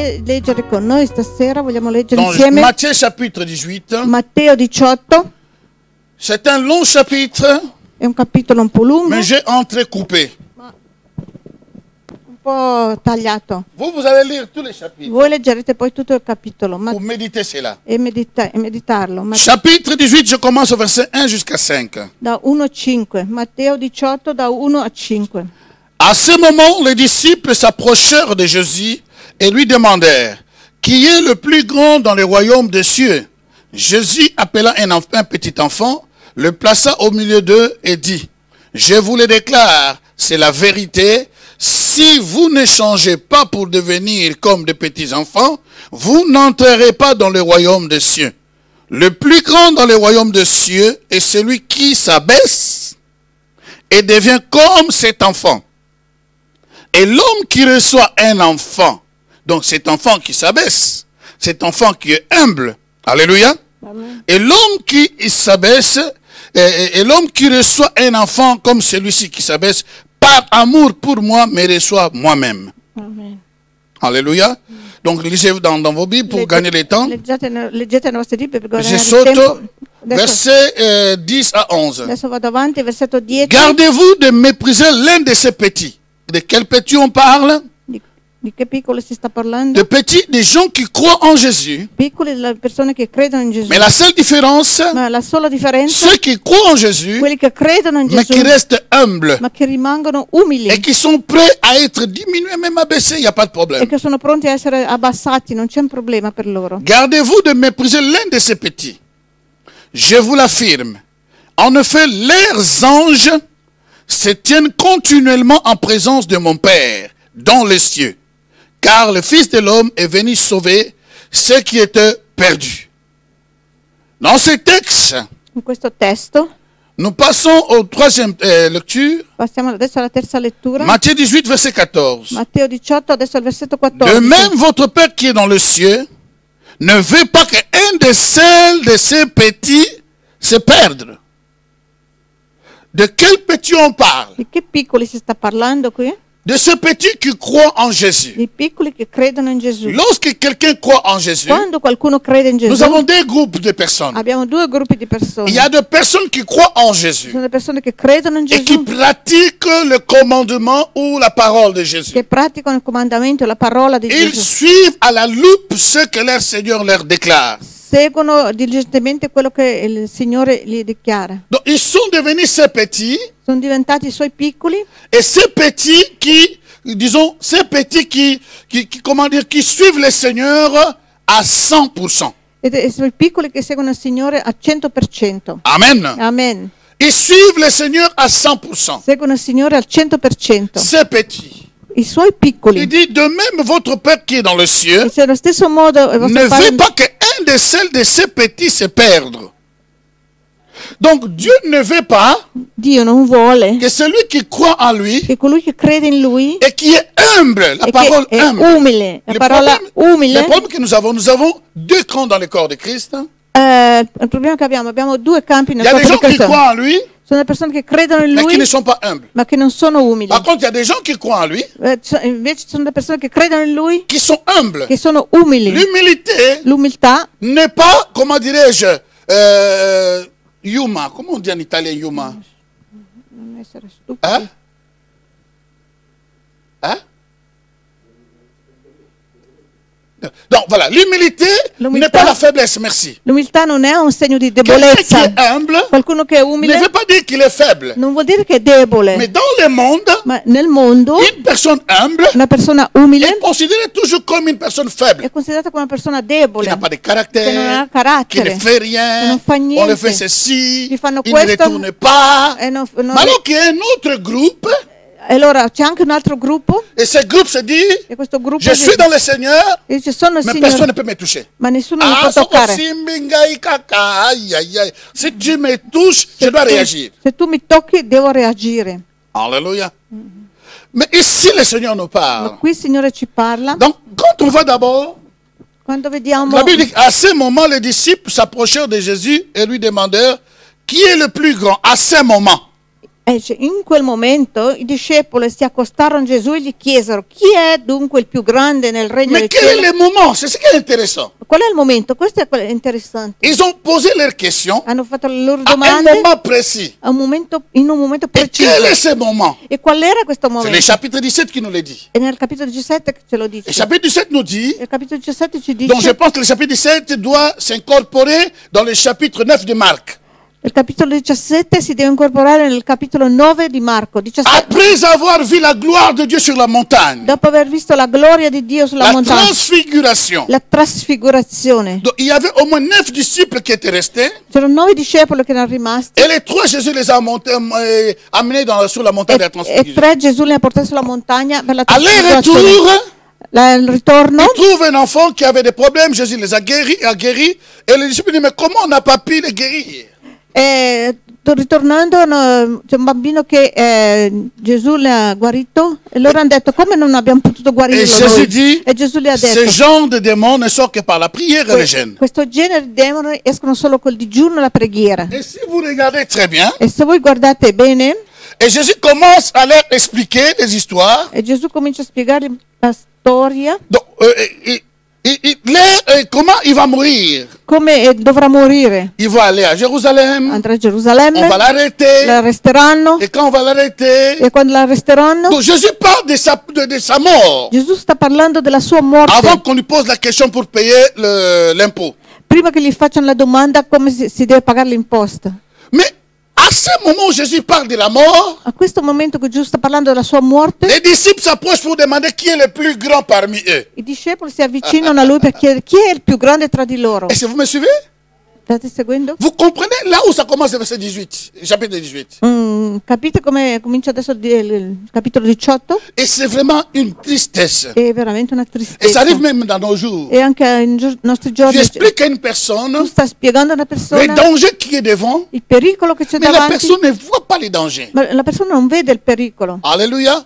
vuole leggere con noi stasera, vogliamo leggere Dans insieme Matthieu chapitre 18, Matteo 18, c'est un long chapitre, è un capitolo un po' lungo, mais j'ai entrecoupé. un po' tagliato. Vous allez lire tous les chapitres Voi leggerete poi tutto il capitolo pour méditer cela. e meditarlo. Chapitre 18, je commence au verset 1 jusqu'à 5. Da 1 a 5, Matteo 18 da 1 a 5. À ce moment, les disciples s'approchèrent de Jésus et lui demandèrent, qui est le plus grand dans le royaume des cieux? Jésus appela un petit enfant, le plaça au milieu d'eux et dit, je vous le déclare, c'est la vérité, si vous ne changez pas pour devenir comme des petits enfants, vous n'entrerez pas dans le royaume des cieux. Le plus grand dans le royaume des cieux est celui qui s'abaisse et devient comme cet enfant. Et l'homme qui reçoit un enfant, donc cet enfant qui s'abaisse, cet enfant qui est humble, alléluia, Amen. et l'homme qui s'abaisse, et l'homme qui reçoit un enfant comme celui-ci qui s'abaisse, par amour pour moi, me reçoit moi-même. Amen. Alléluia. Donc lisez dans vos Bibles pour gagner le temps. Leggete le vostre libri per guadagnare Je il saute tempo. verset 10 à 11. Adesso vado avanti, versetto 10. Gardez-vous de mépriser l'un de ces petits. De quel petit on parle? Di che piccoli si sta parlando? De petits, des gens qui croient en Jésus. Piccoli delle persone che credono in Gesù. Mais la seule différence, Ma la sola differenza, ceux qui croient en Jésus, quelli che credono in mais Gesù, qui restent humbles ma che rimangono umili et qui sont prêts à être diminués, même abaissés, il n'y a pas de e problème. che sono pronti a essere abbassati, non c'è un problema per loro. Gardez-vous de mépriser l'un de ces petits. Je vous l'affirme. En effet, leurs anges se tiennent continuellement en présence de mon Père dans les cieux. Car le Fils de l'homme est venu sauver ceux qui étaient perdus. Dans ce texte, In questo testo, nous passons aux troisième lecture. passiamo adesso alla terza lettura. Matthieu 18, verset 14. Matteo 18, adesso il versetto De 14. même, votre Père qui est dans le ciel ne veut pas qu'un de ces petits se perde. De quel petit on parle? Di che piccoli si sta parlando qui? De ce petit qui croit en Jésus. Di piccoli che credono in Gesù. Lorsque quelqu'un croit en Jésus, Quando qualcuno crede in nous Gesù, avons deux groupes de personnes. abbiamo due gruppi di persone. Il y a des personnes qui croient en Ci Jésus sono le persone che credono in et qui Gesù, pratiquent le commandement ou la parole de Jésus. che praticano il comandamento e la parola di Ils Gesù. suivent à la loupe ce que leur Seigneur leur déclare. Seguono diligentemente quello che il Signore gli dichiara. Donc ils sont devenus ces petits, Sono diventati i suoi piccoli et ces petits qui, disons, ces petits comment dire, qui suivent le Seigneur à 100%. ed i suoi piccoli che seguono il Signore al 100%. Amen. Amen. Ils suivent le Seigneur à 100%. Seguono il Signore al 100%. Ces petits. I suoi Il piccoli. dit, de même, votre Père qui est dans le ciel E se allo stesso modo il ne vostro veut Padre pas qu'un de celles de ces petits se perde. Donc Dieu ne veut pas Dio non vuole que celui qui croit en lui che colui che crede in Lui et qui est humble, la e parole che è humble. umile, la Le parola problème umile, que nous avons deux camps dans le corps de Christ. il problema che abbiamo due campi Il nel y a des corpo gens di qui Cristo. croient en lui, Sono le persone che credono in mais qui Lui ne sont pas humbles. ma che non sono umili. Par contre, il y a des gens qui croient en lui, Invece ci sono le persone che credono in Lui qui sont humbles. che sono umili. L'humilité L'umiltà n'est pas, comment dirais-je, yuma. Comment on dit en italien yuma? non essere stupidi. Hein? Hein? Donc voilà, l'humilité n'est pas la faiblesse, merci. L'umiltà non è un segno di Quelqu'un debolezza. qui est humble Qualcuno che è ne umile veut pas dire qu'il est faible. non vuol dire che è debole, Mais dans le monde, ma nel mondo une personne humble una persona umile est considérée toujours comme une personne faible, è considerata come una persona qui debole, n'a pas de che non ha caractère, qui carattere, ne fait che rien, non fa on le niente, fait ceci, Gli fanno il ne questo retourne pas. e non- Mais alors qu'il y a un autre groupe, E allora c'è anche un altro gruppo et ce groupe se dit, e questo gruppo je suis dans le Seigneur, dice sono il mais personne Signore, ne peut me toucher. ma nessuno mi Ah, può toccare. aïe, aïe, aïe. Si tu me touches, je dois réagir. Se tu mi tocchi devo reagire. Alléluia. Mais ici, le Seigneur nous Ma parle. qui il Signore ci parla. Donc, quand on va d'abord, Quando vediamo la Bible dit qu'à ce moment, les disciples s'approchèrent de Jésus et lui demandèrent qui est le plus grand à ce moment. E in quel momento i discepoli si accostarono a Gesù e gli chiesero: chi è dunque il più grande nel regno Mais del quel est cielo? le moment? C'est ce qui est intéressant. Qual è il momento? Questo è interessante. Ils ont posé leurs questions Hanno fatto le loro à un domande moment précis. in un momento Et quel preciso. est ce moment? E qual era questo C'est le momento? chapitre 17 qui nous le dit. E nel capitolo 17 che ce lo Le dice. chapitre 17 nous dit, Il capitolo 17 ci donc je dice, pense que le chapitre 17 doit s'incorporer dans le chapitre 9 de Marc. il capitolo 17 si deve incorporare nel capitolo 9 di Marco 17. Après avoir vu la gloire de Dieu sur la montagne, Dopo aver visto la gloria di Dio sulla la montagna, transfiguration. la trasfigurazione. Donc, il y avait au moins 9 disciples qui étaient restés. C'erano 9 discepoli che erano rimasti Et les 3, Jésus les a amenés sur la montagne de la e transfiguration. 3 Gesù li ha portati sulla montagna per la Aller-retour, trasfigurazione. Il ritorno, ils trouvent un enfant qui avait des problèmes. Jésus les a guéris. Et les disciples disent, mais comment on n'a pas pu les guérir? e ritornando c'è un bambino che Gesù le ha guarito e loro hanno detto: come non abbiamo potuto guarirlo Et Jésus noi? dit, E Gesù gli ha ce detto: genre de démons ne sort que par la prière et le jeûne. questo genere di demoni escono solo col digiuno e la preghiera. Et si vous regardez très bien, E se voi guardate bene, et Jésus commence à leur expliquer des histoires. e Gesù comincia a spiegare la storia, Donc, comment il va mourir? come dovrà morire. Il va aller à Jérusalem, Andrà a on Gerusalemme, va l'arrêter, l'arresteranno et quand on va l'arrêter, e quando l'arresteranno, donc Jésus parle de sa mort, Gesù sta parlando della sua morte. avant qu'on lui pose la question pour payer l'impôt. Prima che gli facciano la domanda come si deve pagare l'imposta. Mais à ce moment où Jésus parle de la mort, A questo momento che Gesù sta parlando della sua morte, les disciples s'approchent pour demander qui est le plus grand parmi eux. i discepoli si avvicinano a lui per chiedere chi è il più grande tra di loro. Est-ce que vous me suivez? State seguendo? Vous comprenez là où ça commence le verset 18, chapitre 18. Capite come comincia adesso il capitolo 18? Et c'est vraiment une tristesse. È veramente una Et ça tristezza. arrive même dans nos jours. E anche nei nostri Tu giorni expliques à une tu personne sta spiegando a una le persona danger qui est devant, il pericolo che c'è mais la davanti, personne ne voit pas les dangers. ma la persona non vede il pericolo. Alléluia.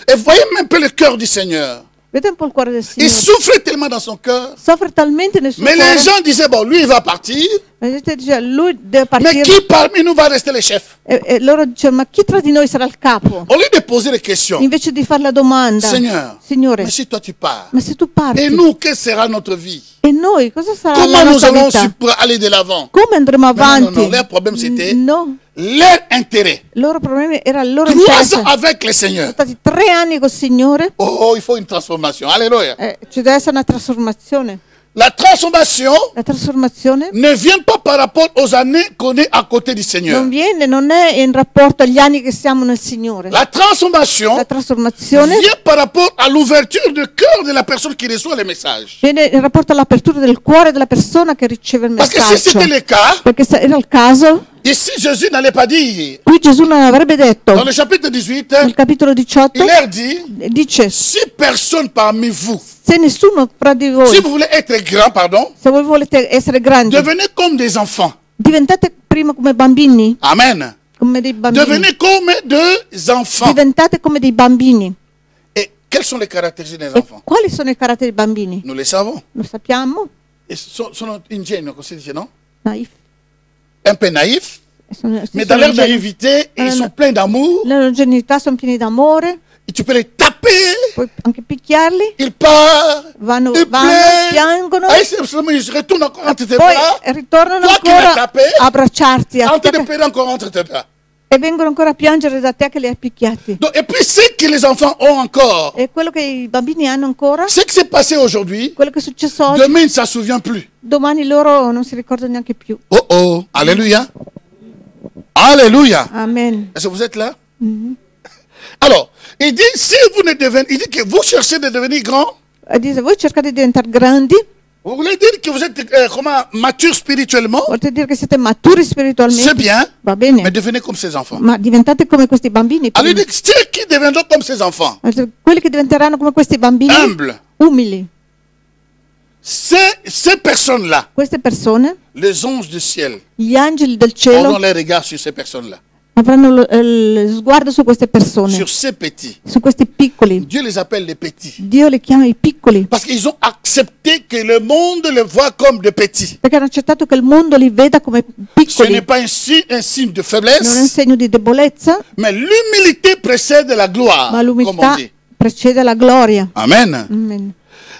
Et voyez un peu le cœur du Seigneur. Vede un po' il cuore del Il Signore. souffre tellement dans son cœur. Soffre talmente nel suo Mais les cuore. gens disaient, bon, lui, il va partir. La gente dice: lui deve Mais partire. qui parmi nous va rester le chef? E loro dicono: ma chi tra di noi sarà il capo? Au lieu de poser les questions, Invece di fare la domanda: Seigneur, Signore, mais si toi tu pars, ma se tu parti, et nous, quelle sera notre vie? e noi cosa sarà la Comment nous nostra allons vita? aller de l'avant? Come andremo Non, non, avanti? non, leur problème c'était No, leur intérêt. il loro problema era il loro 3 interesse. ans avec le Seigneur. Sono stati 3 anni col Signore, Oh, il faut une transformation. Alléluia. ci deve essere una trasformazione. La transformation La trasformazione ne vient pas par rapport aux années qu'on est à côté du Seigneur. non è in rapporto agli anni che siamo nel Signore. La transformation La trasformazione vient par rapport à l'ouverture du cœur de la personne qui reçoit les messages. viene in rapporto all'apertura del cuore della persona che riceve il Parce que si messaggio. c'était le cas, Perché se era il caso, ici Jésus n'allait pas dire. qui Gesù non avrebbe detto, Dans le chapitre 18, nel capitolo 18, il leur dit, dice: si personne parmi vous, se nessuno fra di voi, si vous voulez être grand, pardon, se voi volete essere grandi, devenez comme des enfants. diventate prima come bambini, Amen. come dei bambini. Devenez comme des enfants. Diventate come dei bambini. Et quelles sont les caractéristiques des E enfants? quali sono i caratteri dei bambini? Nous les savons. Lo sappiamo? Ils sont ingénues, comme si dice, non? Naif. Un peu naïfs, mais dans leur naïveté, ils sont pleins d'amour. La loro genuinità sono pieni d'amore, Et tu peux les taper, puoi anche picchiarli, ils partent, vanno, ils pleurent. piangono, Ah, ils retournent encore entre tes poi bras, ritornano Toi che l'hai ancora tapé, a abbracciarti en train de pleurer encore entre tes bras. e vengono ancora a piangere da te che li hai picchiati. Donc, et puis, ce que les enfants ont encore, E quello che i bambini hanno ancora, ce qui s'est passé aujourd'hui, quello che è successo oggi, demain, ils ne s'en souviennent plus. domani loro non si ricordano neanche più. Oh oh, alléluia. Alléluia. Amen. Est-ce que vous êtes là? Alors, il dit, si vous ne devenez, il dit que vous cherchez de devenir grand, E dice: voi cercate di diventare grandi, vous voulez dire que vous êtes mature spirituellement, volete dire che siete maturi c'est spiritualmente, bien, va bene, mais devenez comme ces enfants. ma diventate come questi bambini. Alors, il dit, ceux qui deviendront comme ces enfants, Quelli che diventeranno come questi bambini, humbles, umili. ces personnes-là, Queste persone, les anges du ciel, gli angeli del auront cielo, les regards sur ces personnes-là. avranno lo sguardo su queste persone, sur ces petits. su questi piccoli. Dieu les appelle les petits. Dio li chiama i piccoli, Parce qu'ils ont accepté que le monde les voit comme des petits. perché hanno accettato che il mondo li veda come Ce piccoli. n'est pas un signe de Non è un faiblesse, segno di debolezza, mais l'humilité précède la gloire, ma comme on l'umiltà dit. precede la gloria. Amen. Amen.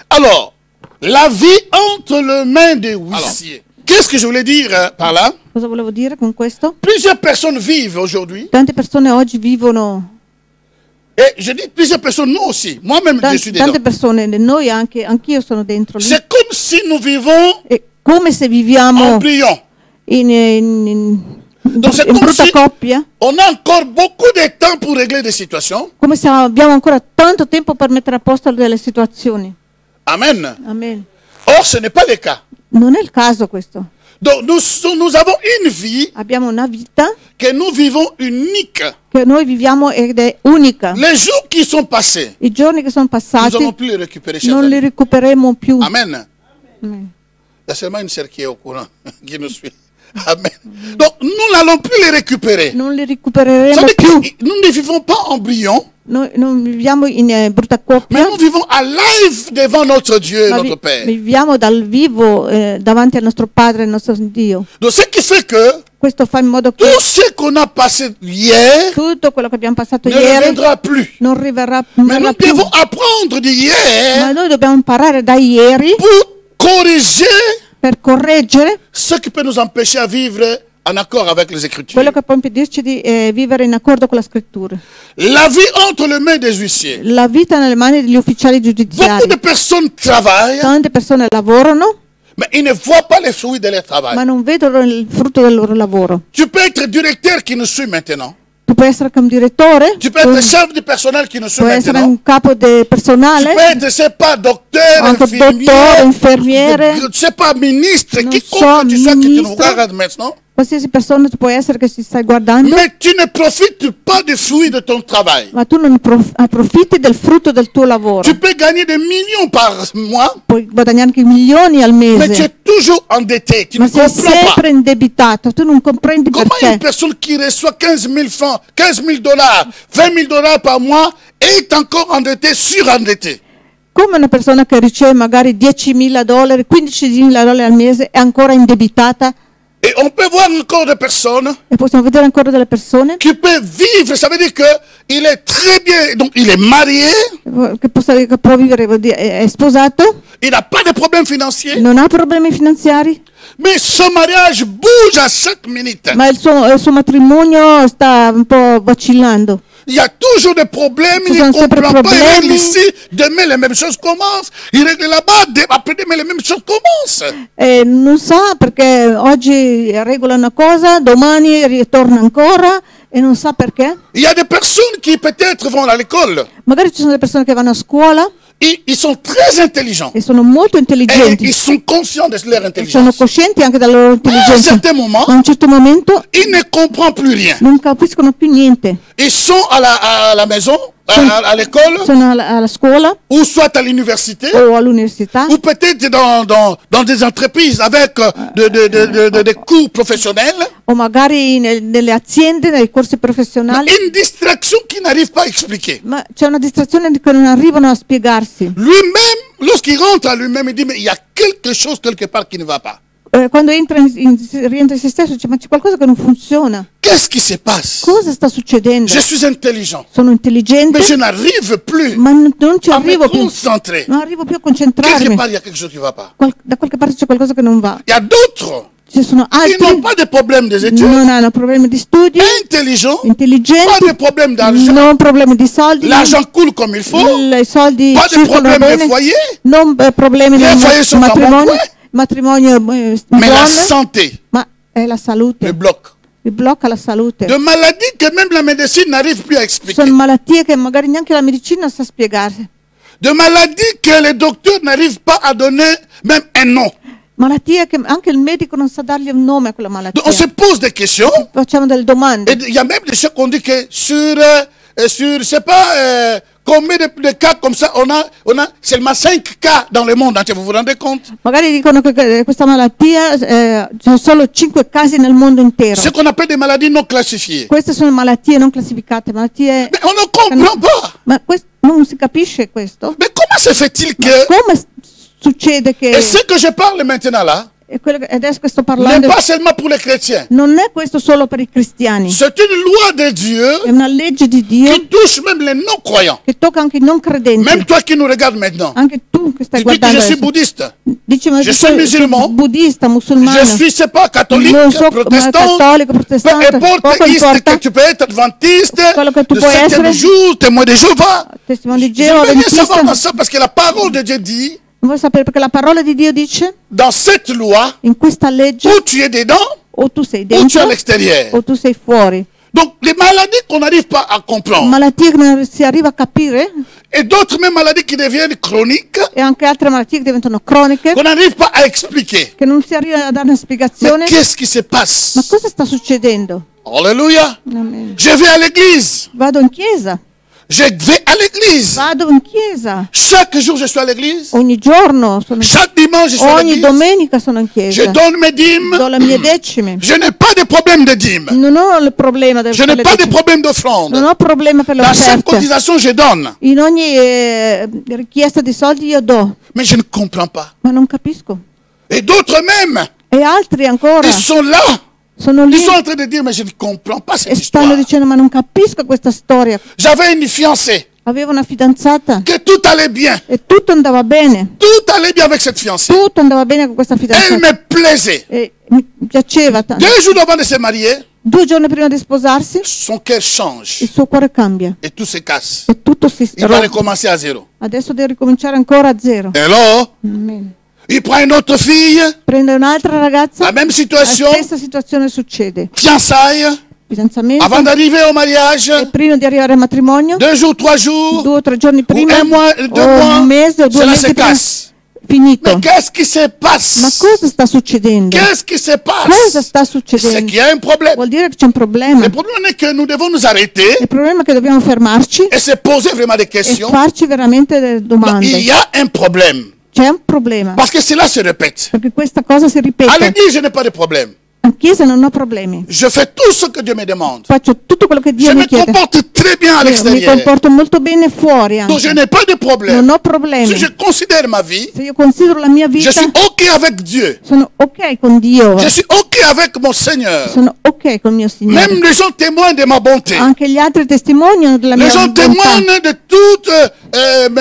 Alors, la vie entre les mains des huissiers. Qu'est-ce que je voulais dire par là? Cosa volevo dire con questo? Plusieurs personnes vivent aujourd'hui. Tante persone oggi vivono, Et je dis plusieurs personnes, nous aussi. Moi-même, je suis dedans. tante persone, noi anche, anch'io sono dentro lì. C'est comme si nous vivons È come se viviamo en pliant. Donc c'est in comme brutta si coppia, on a encore beaucoup de temps pour régler des situations. come se abbiamo ancora tanto tempo per mettere a posto delle situazioni. Amen. Amen. Or, ce n'est pas le cas. Non è il caso questo. Donc nous avons une vie Abbiamo una vita que nous vivons unique. che noi viviamo ed è unica. Les jours qui sont passés, I giorni che sono nous passati n'allons plus les récupérer, chers non li amis. recupereremo più. Amen. Amen. Il y a seulement une sœur qui est au courant, qui nous suit. Amen. Donc, nous n'allons plus les récupérer. Non li Ça recupereremo veut dire più. que nous ne vivons pas en brillant, Noi non viviamo in brutta mais coppia, nous vivons à live devant notre Dieu et ma notre Père. viviamo dal vivo davanti al nostro Padre e al nostro Dio. Donc, ce qui fait que Questo fa in modo che tout ce qu'on a passé hier tutto quello che abbiamo passato ne ieri reviendra plus. non riverrà Mais nous più. devons apprendre Ma d'hier noi dobbiamo imparare da ieri pour corriger per correggere ce qui peut nous empêcher à vivre en accord avec les Écritures. quello che può impedirci di vivere in accordo con la scrittura. La vie entre les mains des huissiers. La vita nelle mani degli ufficiali Beaucoup giudiziari. de personnes travaillent, Tante persone lavorano, mais ils ne voient pas les fruits de leur travail. ma non vedono il frutto del loro lavoro. Tu peux être directeur qui nous suit maintenant. Tu puoi essere un direttore, Tu peux être chef du personnel qui nous suit puoi essere maintenant. un capo del Tu personale, peux être, je sais pas, docteur, anche infirmier, dottore, infermiere, je sais pas, ministre, Non quiconque so, tu sois qui te nous ministro. regarde maintenant. qualsiasi persona tu puoi essere che si stai guardando, Mais tu ne profites pas du fruit de ton travail. ma tu non approfitti del frutto del tuo lavoro. Tu peux gagner des millions par mois, Puoi guadagnare anche milioni al mais tu mese, es toujours endetté. Tu ma ne sei comprends pas. sempre indebitato, tu non comprendi Comment une perché. personne qui reçoit 15 000 francs, 15 000 dollars, 20 000 dollars par mois est encore endettée, surendettée? Come una persona che riceve magari $10.000, $15.000 al mese è ancora indebitata, Et on peut voir encore des personnes e possiamo vedere ancora delle persone qui peuvent vivre, ça veut dire qu'il est très bien, donc il est marié, che può vivere, vuol dire, è sposato, il n'a pas de problème financier, non ha problemi finanziari, mais son mariage bouge à chaque minute. ma il suo matrimonio sta un po' vacillando. Il y a toujours des problèmes, Ci il ne sono sempre comprend pas, il problemi. règle ici, demain les mêmes choses commencent, il règle là-bas, après demain les mêmes choses commencent. Non sa perché oggi regola una cosa, domani ritorna ancora e non sa perché. Il y a des personnes qui peut-être vont à l'école, Magari ci sono delle persone che vanno a scuola ils sont très intelligents e sono molto et intelligenti, ils sont conscients de leur e sono intelligence. coscienti anche della loro À un intelligenza. certain moment, Ma a un certo momento ils ne comprennent plus rien. non capiscono più niente. Ils sont à la maison, à l'école, Sono alla scuola ou soit à l'université, o all'università ou peut-être dans des entreprises avec des cours professionnels. o magari nelle aziende, nei corsi professionali, Une distraction qu'ils n'arrivent pas à expliquer. ma c'è una distrazione che non arrivano a spiegarsi. Lui-même, lorsqu'il rentre à lui-même, il dit, mais il y a quelque chose quelque part qui ne va pas. Quando rientra in se stesso dice ma c'è qualcosa che non funziona. Qu'est-ce qui se passe? Cosa sta succedendo? Je suis intelligent, Sono intelligente, mais je n'arrive plus ma non ci à me arrivo più. concentrer. Non arrivo più a Quelque concentrarmi. part, il y a quelque chose qui ne va pas. Da qualche parte c'è qualcosa che non va. Il y a d'autres Ci sono qui n'ont altri pas de problème des études, non hanno problemi di studio, intelligents, pas intelligenti, de problème d'argent, non problemi di soldi, l'argent coule comme il faut, i soldi pas de circolano problème de bene, foyer, non problemi Les nel foyers sont en bon matrimonio, point. matrimonio mais la buono, santé ma è la le salute, bloque. blocca la salute. De maladies que même la médecine n'arrive plus à expliquer. Sono malattie che magari neanche la medicina sa spiegare. De maladies que les docteurs n'arrivent pas à donner même un nom. Malattie che anche il medico non sa dargli un nome a quella Donc on malattia. se pose des questions Facciamo delle domande. et il y a même des choses qu'on dit que sur je sais pas, Combien de cas comme ça on a seulement 5 cas dans le monde entier, vous vous rendez compte? Magari dicono che questa malattia ci sono solo 5 casi nel mondo intero. Ce qu'on appelle des maladies non classifiées. Queste sono malattie non classificate, malattie. Mais on ne comprend pas. Ma non si capisce questo? Mais comment se fait-il Ma que... come succede che Et ce que je parle maintenant là, adesso che sto n'est parlando pas seulement pour les chrétiens. non è questo solo per i cristiani, C'est une loi de Dieu è una legge di Dio qui touche même les non-croyants. che tocca anche i non credenti. Même toi qui nous regardes maintenant. Anche tu che stai Tu dis que guardando je suis adesso. bouddhiste. Dici, ma Je io suis sono musulman. buddista, musulmano, Je suis, c'est pas catholique, non so protestant. cattolico, Peu protestante, importe, poco importa, que tu peux être adventiste, quello che tu de puoi 7e essere, jour, témoin de Jéhovah. testimone di Je Geo, veux bien savoir dans adventista. ça parce que la parole de Dieu dit, Vuoi sapere perché la parola di Dio dice dans cette loi, in questa legge où tu es dedans, o tu sei ou tu es à dentro l'extérieur. o tu sei fuori. Donc, les maladies qu'on n'arrive pas à comprendre, Malattie che non si arriva a capire et d'autres même maladies qui deviennent chroniques, e anche altre malattie che diventano croniche, qu'on n'arrive pas à expliquer. che non si arriva a dare una Mais spiegazione. qu'est-ce qui se passe? Ma cosa sta succedendo? Alléluia. Amen. Je vais à l'église. Vado in chiesa, Je vais à l'église. vado in chiesa. Chaque jour, je suis à l'église. Ogni giorno sono in chiesa. Chaque dimanche, je suis à Ogni l'église. domenica sono in Je chiesa. donne mes dîmes. Do le mie decime. Je n'ai pas de problème de dîmes. Non ho il problema del Je n'ai le pas de decime. problème d'offrande. Non ho problema per le Dans chaque offerte. cotisation, je donne. In ogni richiesta di soldi io do, Mais je ne comprends pas. ma non capisco. Et d'autres même, E altri ancora ils sont là. sono lì Ils sont en train de dire, mais je ne comprends pas cette e stanno histoire. dicendo ma non capisco questa storia. J'avais une fiancée, Avevo una fidanzata que tout allait bien. e tutto andava bene. Tout allait bien avec cette fiancée. Tutto andava bene con questa Elle fidanzata. me plaisait. E mi piaceva tanto. 2 jours avant de se marier, 2 giorni prima di sposarsi son cœur change. il suo cuore cambia Et tout se casse. e tutto si Il va rompe. recommencer à zéro. Adesso deve ricominciare ancora a zero. Alors, Amen. il prend une autre fille, Prende un'altra ragazza, la même la situation, stessa situazione succede. fiançailles, Fidanzamento avant d'arriver au mariage, e prima di arrivare al matrimonio, 2 jours, 3 jours, 2 o 3 giorni prima, un mois, 2 o mois, un mese o 2 cela mesi se prima, casse. finito. Mais qu'est-ce qui se Ma passe? cosa sta succedendo? Qu'est-ce qui se Cosa passe? sta C'est succedendo? qu'il y a un problème. Vuol dire che c'è un problema. Le problème est que nous devons nous arrêter Il problema è che dobbiamo fermarci et se poser vraiment des e questions. farci veramente delle Non, domande. il y a un problème. C'è un problema, Parce que cela se répète. perché questa cosa si À ripete. l'église, je n'ai pas de problème. In chiesa non ho problemi. Je fais tout ce que Dieu me demande. Faccio tutto quello che Je Dio mi me chiede. comporte très bien à Io mi l'extérieur. comporto molto bene fuori Donc je anche. n'ai pas de Non problème. ho problemi. Si je considère ma vie, Se io considero la mia je vita, suis OK avec Dieu. sono ok con Dio. Je suis OK avec mon Seigneur. Sono ok con mio Signore. Même les gens témoignent de ma bonté. Anche gli altri testimoniano della mia Les gens bontà. témoignent de toutes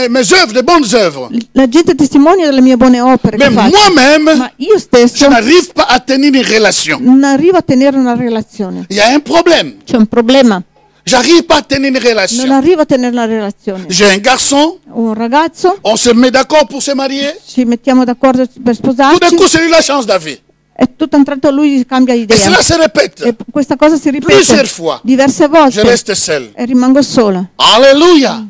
mes œuvres, de bonnes œuvres. La gente testimonia delle mie buone opere che Mais faccio. moi-même, Ma io je stesso n'arrive pas à tenir une relation. non arrivo a tenere una relazione. Il y a un problème. C'è un problema. J'arrive pas à tenir une Non relation. arrivo a tenere una relazione. J'ai un garçon, Ho un ragazzo, on se met d'accord pour se marier. ci mettiamo d'accordo per Tout d'un sposarci coup, c'est lui la chance d'avis. e tutto a un tratto lui cambia Et idea. cela se répète. E questa cosa si Plusieurs ripete fois. diverse Je volte reste seul. e rimango sola. Alléluia.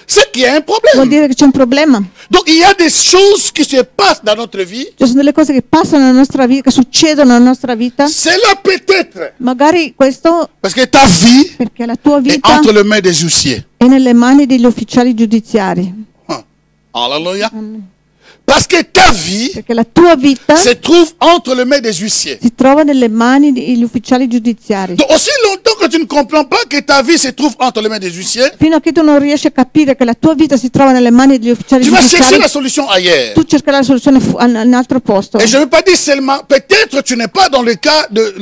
C'est qu'il y a un Vuol problème. dire che c'è un problema. Donc il y a des choses qui se passent dans notre vie. Ci sono delle cose che passano nella nostra vita, che succedono nella nostra vita. C'est là peut-être. Magari questo Parce que ta vie perché la tua est vita entre les mains des huissiers. è nelle mani degli ufficiali giudiziari. Alléluia. Parce que ta vie Perché la tua vita se trouve entre les mains des huissiers. si trova nelle mani degli ufficiali giudiziari. Donc aussi longtemps que tu ne comprends pas que ta vie se trouve entre les mains des huissiers, Fino a che tu non riesci a capire che la tua vita si trova nelle mani degli ufficiali tu vas chercher giudiziari, la solution ailleurs. tu cercherai la soluzione in un altro posto. Et je ne veux pas dire seulement, peut-être tu n'es pas dans le cas de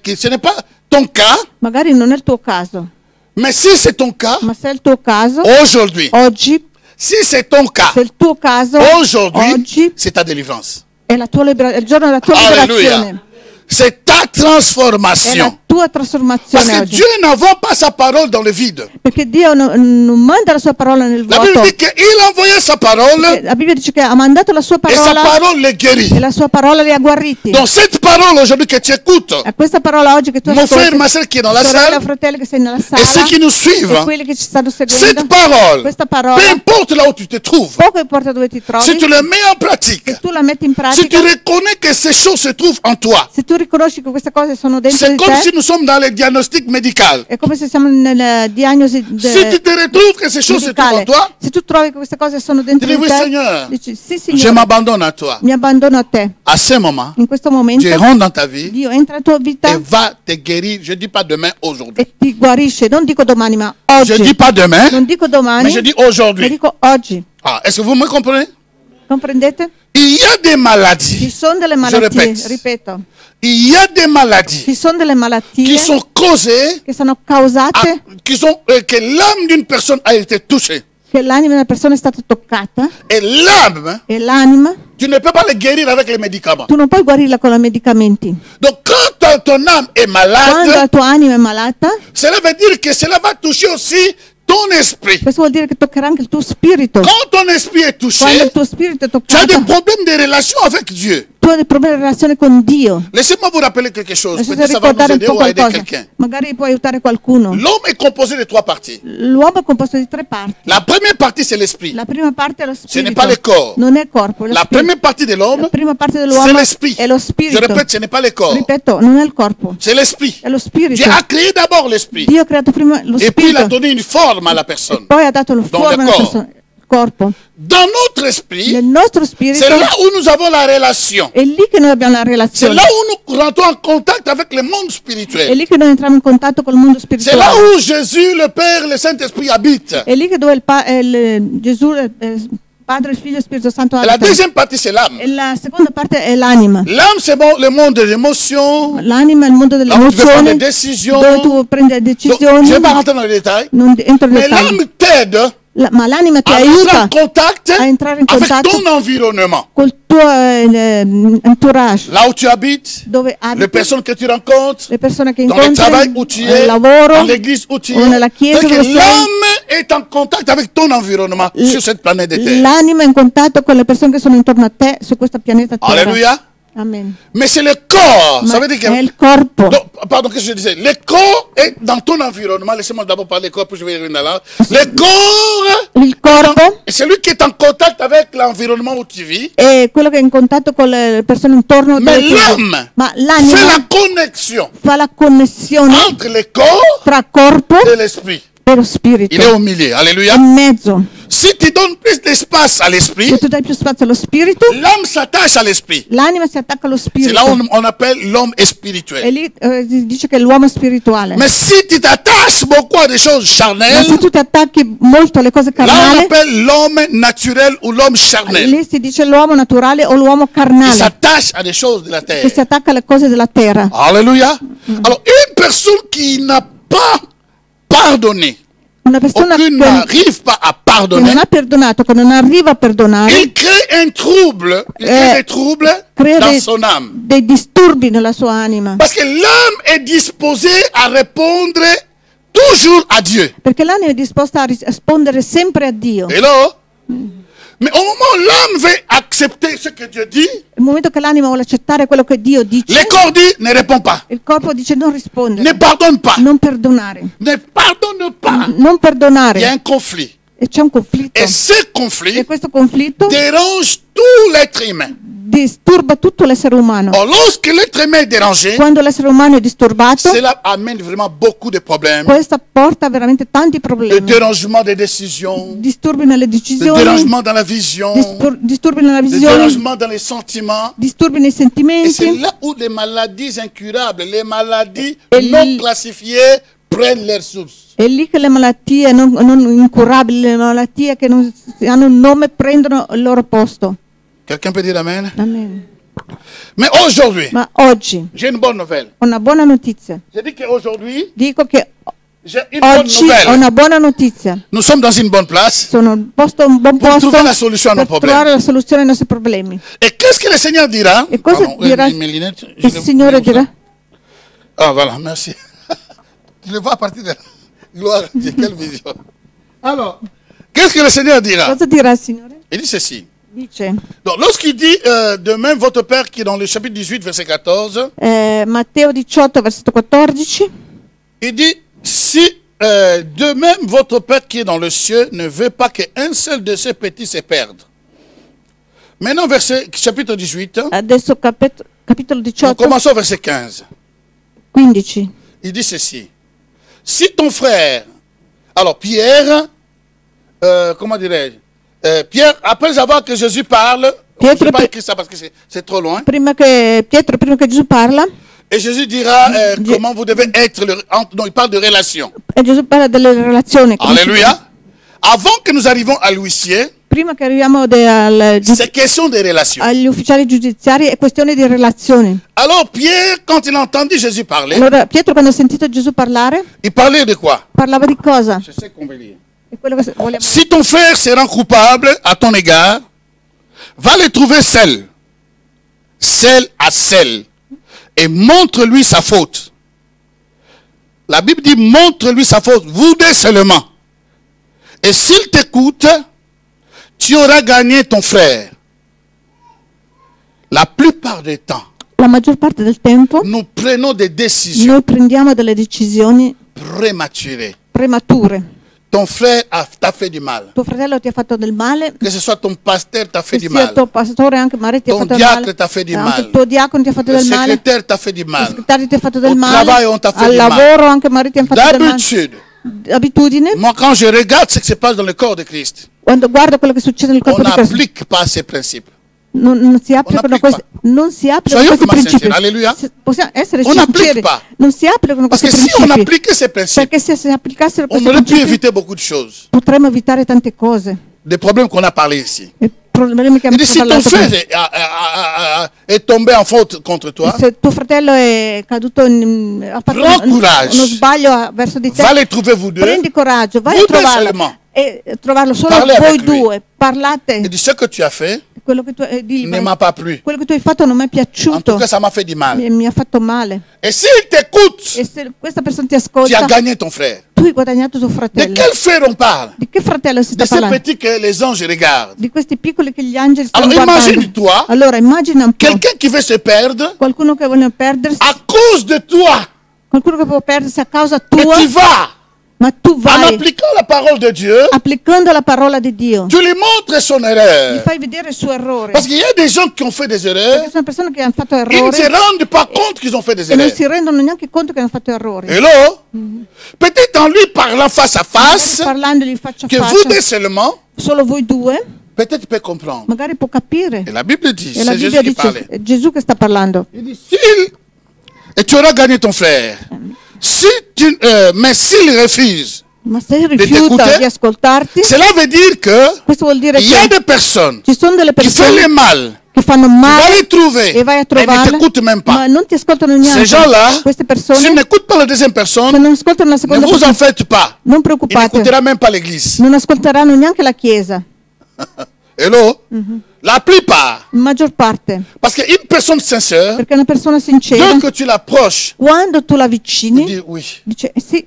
que ce n'est pas ton cas, Magari non è il tuo caso, mais si c'est ton cas, ma se è il tuo caso, aujourd'hui, oggi, si c'est ton cas, se è il tuo caso, aujourd'hui, oggi c'est ta délivrance. è il giorno della tua liberazione. Alléluia. C'est ta È la transformation. tua Parce trasformazione que oggi. Dieu n'envoie pas sa parole dans le vide. Perché Dio non manda la sua parola nel La Bible vuoto. dit qu'il a envoyé sa parole La Bibbia dice che ha mandato la sua et sa parola parole les e guérit. la sua parola li ha guariti. Donc cette parole aujourd'hui que tu écoutes, A questa parola oggi che tu mon frère, ascolti, ma soeur qui est dans la sorella, salle, fratelli che sei nella et sala, ceux qui nous e suivent, quelli che ci stanno seguendo, cette parole, questa peu parola, importe là où tu te trouves, poco importa dove ti trovi, si tu le mets en pratique, se tu la metti in si tu pratica, reconnais que ces choses se trouvent en toi, se tu riconosci che queste cose sono dentro c'est di comme si te, nous sommes dans le diagnostic médical. È come se siamo nella diagnosi Si tu te retrouves que ces choses se trouvent en medicale. toi, Se tu trovi che queste cose sono tu dentro dis di oui te, Seigneur, dici sì je Signore, m'abandonne à toi. mi abbandono a te. À ce moment, In questo momento Dieu rentre dans ta vie Dio entra nella tua vita et va te guérir. Je ne dis pas demain, aujourd'hui. e ti guarisce. Non dico domani, ma Je ne oggi. dis pas demain, Non dico domani, mais je dis ma aujourd'hui. dico oggi. Ah, est-ce que vous me comprenez? Comprendete? Il y a des Ci maladies, sono delle malattie, ripeto, il y a des maladies ci sono delle malattie qui sont causées, che sono causate que l'âme d'une personne a été touchée. che l'anima della persona è stata toccata Et l'âme, e l'anima tu ne peux pas le guérir avec les médicaments. tu non puoi guarirla con i medicamenti. Donc quand ton âme est Quando malade, la tua anima è malata, cela veut dire que cela va toucher aussi ton esprit. questo vuol dire che toccherà anche il tuo spirito. Quand ton esprit est touché, Quando il tuo spirito è tu as toccato, des problèmes de relation avec Dieu. tu hai dei problemi di relazione con Dio. Laissez-moi vous rappeler quelque chose. Lasciate Peut-être ça va vous ricordare un aider po' ou aider qualcosa. quelqu'un. Magari puoi aiutare qualcuno. L'homme est composé de trois parties. L'uomo è composto di tre parti. La première partie, c'est l'esprit. La prima parte è lo Ce n'est spirito. pas le corps. Non è il corpo, è lo La spirito. première partie de La l'homme, prima parte c'est dell'uomo l'esprit. è lo Je spirito. répète, ce n'est pas le corps. Ripeto, non è il corpo, C'est l'esprit. è lo spirito. Dieu a créé d'abord l'esprit. Dio ha creato prima lo Et puis il a spirito, donné une forme à la personne. poi ha dato la Donc, forma alla le persona, il corpo. Dans notre esprit, Nel nostro spirito c'est là où nous avons la relation. è lì che noi abbiamo la C'est relazione. là où nous rentrons en contact avec le monde È spirituel. lì che noi entriamo in contatto col mondo C'est là spirituale. où Jésus, le Père, le Saint-Esprit habitent. È lì che dove Gesù, Padre, il Figlio e Spirito Santo Et la abitano. deuxième partie, c'est l'âme. E la seconda parte è l'anima. L'âme, c'est bon, le monde des émotions. L'anima è il mondo delle Là où tu peux prendre des emozioni, décisions. dove tu prendi le Donc, decisioni. je ne vais pas rentrer dans les détails. Non entro nei Mais dettagli. l'âme t'aide Ma l'anima ti à rentrer en aiuta contact a entrare in avec contatto ton environnement. col tuo entourage, Là où tu habites, dove les abiti, personnes que tu rencontres, le persone che dans le travail incontri, où tu al es, lavoro, dans l'église où tu o nella es. chiesa C'est que dove sei. l'âme est en contact avec ton environnement sur cette planète de terre. l'anima è in contatto con le persone che sono intorno a te su questo pianeta Terra. Alléluia. Amen. Mais c'est le corps. Ça Ma veut dire è que... il corpo. Donc, pardon, qu'est-ce que je disais? Le corps est dans ton environnement. Laissez-moi d'abord parler corps, puis je vais y revenir là. Le corps, Il corpo c'est lui qui est en contact avec l'environnement où tu vis. è quello che è in contatto con le persone intorno Mais dove tu vivi. l'âme Ma fait l'anima la connexion fa la connessione entre le corps tra corpo et l'esprit. e lo Il spirito. est au milieu. Alléluia. In mezzo. Si tu donnes plus d'espace à l'esprit, Se tu dai più spazio allo spirito, l'âme s'attache à l'esprit. l'anima si attacca allo C'est spirito. là où on appelle l'homme E spirituel. lì si dice che è l'uomo spirituale. Mais si tu t'attaches beaucoup à des choses Ma charnelles, se tu ti attacchi molto alle cose là on carnali, appelle l'homme naturel ou l'homme charnel. lì si dice l'uomo naturale o l'uomo Il carnale, s'attache à des choses de la che terre. si attacca alle cose della terra. Alléluia. Alors, une personne qui n'a pas pardonné, Una persona ou qui che n'arrive pas à pardonner, non ha perdonato, che non arriva a perdonare, il crée un trouble, il crée des troubles crea dans son âme. dei disturbi nella sua anima. Parce que l'âme est disposée à répondre toujours à Dieu. Perché l'anima è disposta a rispondere sempre a Dio. Hello? Mais au moment où l'âme veut accepter ce que Dieu dit, Nel momento che l'anima vuole accettare quello che Dio dice, le corps dit ne répond pas, il corpo dice non rispondere, ne pardonne pas, non perdonare. ne pardonne pas. Non Il y a perdonare. un conflit. E c'è un conflitto. Et ce E conflit questo conflitto dérange tout l'être humain. disturba tutto l'essere umano. Or, lorsque l'être humain est dérangé, Quando l'essere umano è disturbato, cela amène vraiment beaucoup de problèmes. questo porta veramente tanti Le problemi. dérangement des décisions, Disturbi nelle le decisioni, dérangement dans la vision, disturbi nella le visione, dérangement dans les sentiments. disturbi nei Et c'est sentimenti. là où les maladies incurables, les maladies Et non lì- classifiées prennent leur source. È lì che le malattie non incurabili, le malattie che non hanno un nome prendono il loro posto. Quelqu'un peut dire Amen? Amen. Mais aujourd'hui, Ma oggi j'ai une bonne nouvelle. ho una buona notizia. Je dis qu'aujourd'hui, Dico che j'ai une bonne oggi ho nouvelle. una buona notizia. Nous sommes dans une bonne place Sono un buon pour posto trouver la solution à nos per problèmes. trovare la soluzione ai nostri problemi. Et qu'est-ce que le Seigneur dira? E cosa dirà mes lunettes, je il les- Signore dirà? Ah, voilà, merci. Tu le vois à partir de là. Gloire à Dieu, quelle vision. Alors, qu'est-ce que le Seigneur dira? Cosa dirà il Signore? Il dit ceci. Dice Donc, lorsqu'il dit de même votre Père qui est dans le chapitre 18, verset 14, Matteo 18, versetto 14, il dit si de même votre Père qui est dans le ciel ne veut pas qu'un seul de ses petits se perde. Maintenant, chapitre 18, adesso capitolo nous 18, commençons au verset 15. 15. il dit ceci. Si ton frère, alors Pierre, comment dirais-je, Pierre, après avoir que Jésus parle, je ne vais pas écrire ça parce que c'est trop loin. prima che Gesù parla, Et Jésus dira comment vous devez être. Non, il parle de relation. e Gesù parla delle relazioni. Alléluia. Avant que nous arrivions à l'huissier, Prima che arriviamo c'est question de relations. agli ufficiali giudiziari è questione di relazioni. Alors Pierre, quand il a entendu Jésus parler, Allora Pietro, quando ha sentito Gesù parlare, il parlait de quoi? parlava di cosa? Je sais qu'on veut lire. È quello che vogliamo. Si ton frère se rend coupable à ton égard, va le trouver seul à seul, et montre-lui sa faute. La Bible dit montre-lui sa faute, vous deux seulement. Et s'il t'écoute, tu auras gagné ton frère. La plupart des temps, La maggior parte del tempo nous prenons des décisions noi prendiamo delle decisioni prématurées. premature. Ton frère t'a fait du mal. Tuo fratello ti ha fatto del male, Que ce soit ton pasteur t'a fait che du sia mal. tuo pastore, anche magari ti ha Ton fatto del diacre male, t'a fait du anche mal. il tuo diacono ti ha fatto Le del male, secrétaire t'a fait du il mal. segretario ti ha fatto del Au male, travail, on t'a fait al du mal. lavoro anche magari ti hanno fatto del male. D'habitude, Abitudine, moi quand je regarde ce qui se passe dans le corps de Christ, quando guardo quello che succede nel on corpo di Cristo, n'applique pas ces principes. non si applicano applica questi, non si applicano Soyons questi vraiment principi. sinceri, alléluia. Possiamo essere On n'applique sinceri, pas. non si applicano Parce questi que si on principi, appliquait ces principes, perché se si applicassero on questi aurait pu principi éviter beaucoup de choses. potremmo evitare tante cose. Des problèmes qu'on a parlé ici. I problemi che Il abbiamo dit si ton parlato frère prima. est tombé en faute contre toi, Se tuo fratello è caduto ha fatto Prends courage. uno sbaglio verso di te, va les trouver vous deux. prendi coraggio, vai Vous a deux trovarlo seulement. e trovarlo solo Parlez voi avec lui. due, parlate, Il dit ce que tu as fait quello che tu digli, ne m'a pas plu. quello che tu hai fatto non mi è En piaciuto, tout cas, ça m'a fait du mal. mi ha fatto male. Et s'il t'écoute, E se questa persona ti tu as ascolta, gagné ton frère. tu hai guadagnato tuo De fratello. quel frère on parle? Di che fratello si De sta ces parlando? petits que les anges regardent. Di questi piccoli che gli angeli stanno Alors guardando. imagine-toi, Allora immagina un po', quelqu'un qui veut se perdre qualcuno che vuole perdersi, à cause de toi. qualcuno che può perdersi a causa Et tua, tu vas, ma tu en vai appliquant la parole de Dieu, applicando la parola di Dio, tu lui montres son gli erreur. fai vedere il suo errore. Parce qu'il y a des gens qui ont fait des Perché erreurs, sono persone che hanno fatto ils ne errori se rendent pas compte qu'ils ont fait des e non erreurs. si rendono neanche conto che hanno fatto errori. Hello? Peut-être en lui parlant face à face, Parlandogli faccia a que vous deux faccia, seulement, solo voi due, peut-être peut comprendre. magari può capire. Et la Bible dit, E la c'est Bibbia Jésus qui dice, parlait. è Gesù che sta parlando. Il dit, et tu auras gagné ton frère. Si mais s'il refuse, Ma se t'écouter? rifiuta di ascoltarti, cela veut dire que questo vuol dire il y a che des personnes ci sono delle qui font le persone mal. che fanno Tu vas male les trouver e vai a et ne trovarle, t'écoutent même ma pas. non ti ascoltano Ces neanche. gens-là, Queste s'ils persone, n'écoutent pas la deuxième se personne, non ascoltano la ne seconda vous en persona, faites pas. non Il preoccupate, n'écoutera même pas l'église. non ascolteranno neanche la Chiesa, Hello? La plupart. in maggior parte, Parce qu'une personne sincère, perché una persona sincera, dès que tu l'approches, quando tu la tu avvicini, dis oui, dice sì,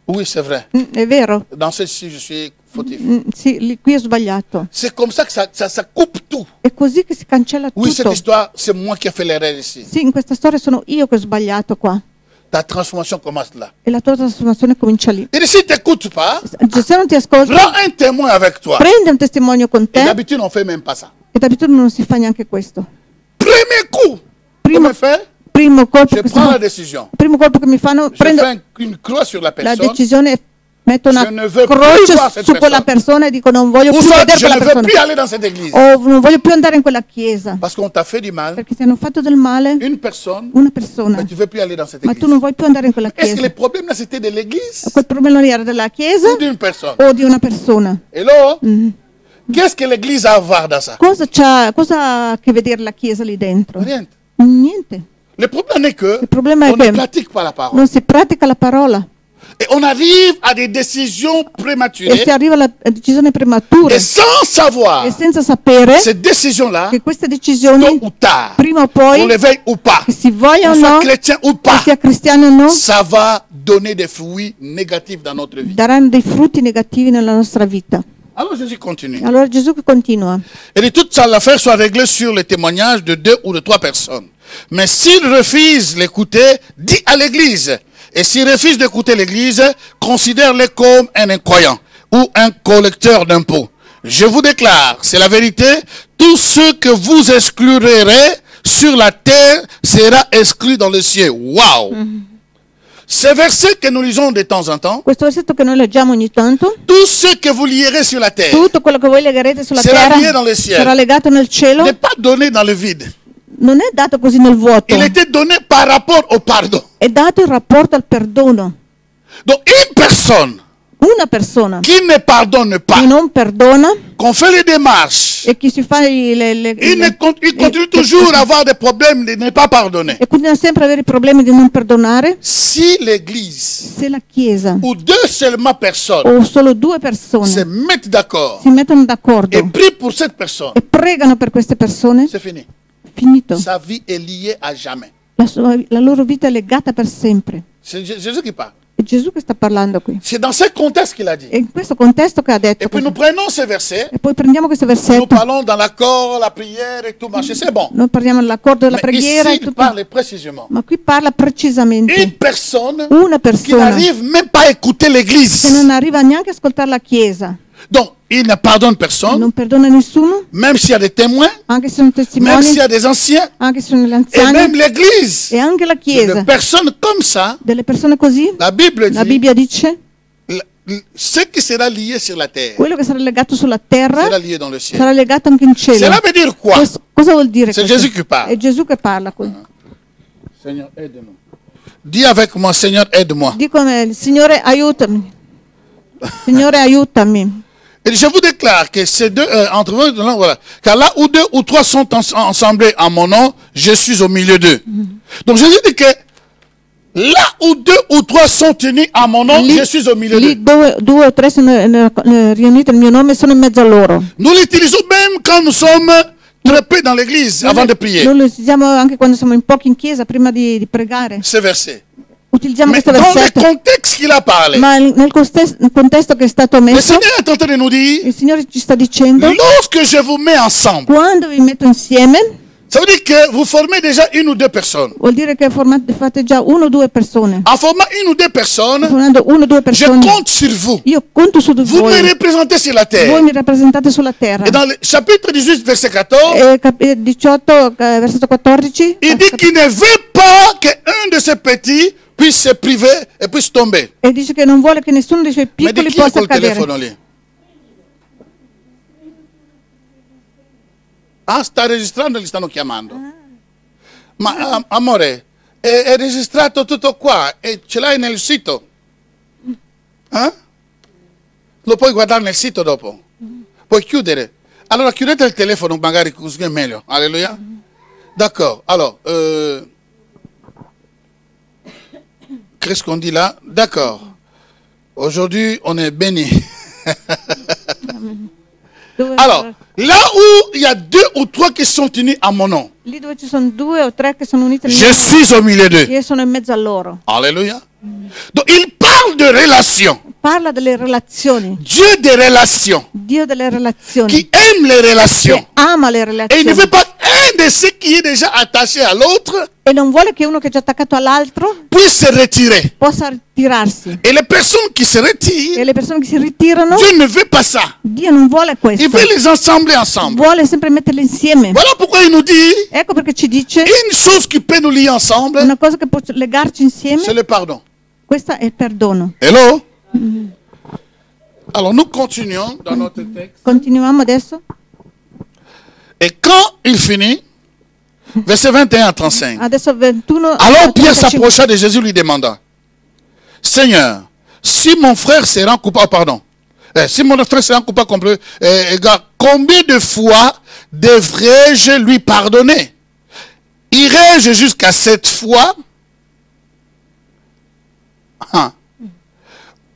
oui, c'est vrai. è vero, Dans ceci, je suis fautif. sì, qui ho sbagliato. C'est comme ça que ça coupe tout. È così che si cancella Oui, cette tutto. histoire, c'est moi qui ai fait l'erreur ici. Sì, in questa storia sono io che ho sbagliato qua. Ta transformation commence là. E la tua trasformazione comincia lì. Et si tu n'écoutes pas, Se non ti ascolti, prends un témoin avec toi. prendi un testimonio con Et te, d'habitude, on ne fait même pas ça. e d'abitudine non si fa neanche questo. Premier coup, Primo, comment faire? primo colpo Je che si prends la fa- décision. primo colpo che mi fanno, Je prendo fais une croix sur la la personne. decisione e metto una Je ne veux plus croce voir cette su quella persona e dico non voglio Ou più soit vedere je quella ne veux persona, plus aller dans cette église. o non voglio più andare in quella chiesa, Parce qu'on t'a fait du mal. perché ti hanno fatto del male Une personne, una persona, mais tu ne veux plus aller dans cette ma église. tu non vuoi più andare in quella Est-ce que chiesa. les problèmes là, c'était de l'église Quel problema lì era della chiesa ou d'une personne? o di una persona? Hello? Qu'est-ce que l'église a à voir dans ça? Cosa ha a che vedere la chiesa lì dentro? Rien. Niente. Le problème est que Il problema è on ne che pratique pas la parole. non si pratica la parola Et on arrive à des décisions e prématurées si arriva alla decisione prematura et sans savoir e senza sapere ces décisions-là, che queste tôt decisioni, ou tard, prima o on poi, les veuille ou pas, che si voglia o qu'on soit no, chrétien ou che pas, sia cristiano o no, ça va donner des fruits négatifs dans notre vie. daranno dei frutti negativi nella nostra vita. Alors Jésus continue. Allora Gesù continua. Et de toute ça, l'affaire soit réglée sur le témoignage de 2 ou de 3 personnes. Mais s'il refuse l'écouter, dis à l'église. Et s'il refuse d'écouter l'église, considère-le comme un incroyant ou un collecteur d'impôts. Je vous déclare, c'est la vérité, tout ce que vous exclurez sur la terre sera exclu dans le ciel. Waouh! Ce verset que nous lisons de temps en temps, questo versetto che noi leggiamo ogni tanto, tout ce que vous lierez sur la terre tutto quello che voi legherete sulla sarà lié terra dans le ciel. sarà legato nel cielo, N'est pas donné dans le vide. non è dato così nel vuoto, Il était donné par rapport au pardon. è dato in rapporto al perdono. Donc une personne Una persona qui ne pardonne pas, che non perdona qu'on fait les démarches, e chi si fa il continue toujours à avoir des problèmes de ne pas pardonner. e continua sempre ad avere problemi di non perdonare, Si l'Église se la Chiesa ou deux seulement personnes o solo due se persone mettent d'accord si mettono et d'accordo prient pour cette personne, e pregano per queste persone, c'est fini. finito. Sa vie est liée à jamais. La loro vita è legata per sempre. C'est Jésus qui parle. È Gesù che sta parlando qui. C'est dans ce contexte qu'il a dit. È in questo contesto che ha detto Et puis così. nous prenons ce verset, E poi prendiamo questo nous versetto, parlons dans l'accord, la prière et tout marché, c'est bon. noi parliamo dell'accordo della Mais preghiera ici, e il tutto. parle précisément. Ma qui parla precisamente Une personne una qui persona n'arrive même pas à écouter che l'Église. non arriva neanche a ascoltare la Chiesa, Donc, il ne pardonne personne, non perdona nessuno, même s'il y a des témoins, anche se sono même testimoni, s'il y a des anciens, anche se sono gli et anziani même l'Église. e anche la De Chiesa. personnes comme ça, Delle persone così, la Bible la dit, Bibbia dice, ce qui sera lié sur la terre quello che sarà legato sulla terra sera lié dans le ciel. sarà legato anche in cielo. Cela veut dire quoi? Cosa vuol dire C'est questo? Jésus qui parle. È Gesù che parla qui. Seigneur, aide-nous. Dis avec moi, Seigneur, aide-moi. Dico, Signore aiutami, Signore aiutami. Et je vous déclare que ces deux, entre vous, voilà, car là où deux ou trois sont ensemblés en mon nom, je suis au milieu d'eux. Donc Jésus dit que là où deux ou trois sont unis à mon nom, je suis au milieu Lì d'eux. due o tre sono riuniti nel mio nome, sono in mezzo a loro. Nous l'utilisons même quand nous sommes très peu dans l'église avant de prier. Noi lo utilizziamo anche quando siamo in pochi in chiesa prima di pregare. Ce verset. Utilizziamo Mais questo dans le versetto. contexte qu'il a parlé, Ma nel contesto che è stato le messo, Seigneur est en train de nous dire, il Signore ci sta dicendo, lorsque je vous mets ensemble, quando vi metto insieme, ça veut dire que vous formez déjà une ou deux personnes. vuol dire che fate già uno o due persone. En formant une ou deux personnes, Formando uno o due je persone, compte sur vous. io conto su di Vous me voi. représentez sur la terre. Voi mi rappresentate sulla terra. Et dans le chapitre 18, verset 14, 18, versetto 14, il dit qu'il ne veut pas qu'un de ces petits puisse se priver et puisse tomber. e dice che non vuole che nessuno dei suoi Mais di piccoli chi è possa col telefono cadere. lì? Ah, sta registrando e li stanno chiamando. Ma amore, è registrato tutto qua e ce l'hai nel sito? Eh? Lo puoi guardare nel sito dopo. Puoi chiudere. Allora chiudete il telefono magari così è meglio. Alleluia. D'accord. Alors, qu'est-ce qu'on dit là? D'accord. Aujourd'hui, on est béni. Alors, là où il y a deux ou trois qui sont unis à mon nom, Lì dove ci sono due o tre che sono uniti nel je mio nome, suis au milieu d'eux. io sono in mezzo a loro. Alléluia. Donc, il parle de relations. Parla delle relazioni, Dieu des relations. Dio delle relazioni, Qui aime les relations. che ama le Et il ne relazioni veut pas un de ceux qui est déjà attaché à l'autre e non vuole che uno che è già attaccato all'altro puisse se retirer. possa ritirarsi. Et les personnes qui se retirent, E le persone che si ritirano, Dieu ne veut pas ça. Dio non vuole Il questo, veut les assembler ensemble. vuole sempre metterle insieme. Voilà pourquoi il nous dit, Ecco perché ci dice une chose qui peut nous lier ensemble, una cosa che può legarci insieme, c'est le pardon. questa è il perdono. Hello? Alors nous continuons dans notre texte. Continuiamo adesso. Et quand il finit, verset 21 à 35. Adesso 21. Alors Pierre 35. s'approcha de Jésus et lui demanda, Seigneur, si mon frère se rend coupable, si mon frère se rend coupable, combien de fois devrais-je lui pardonner? Irai-je jusqu'à 7 fois?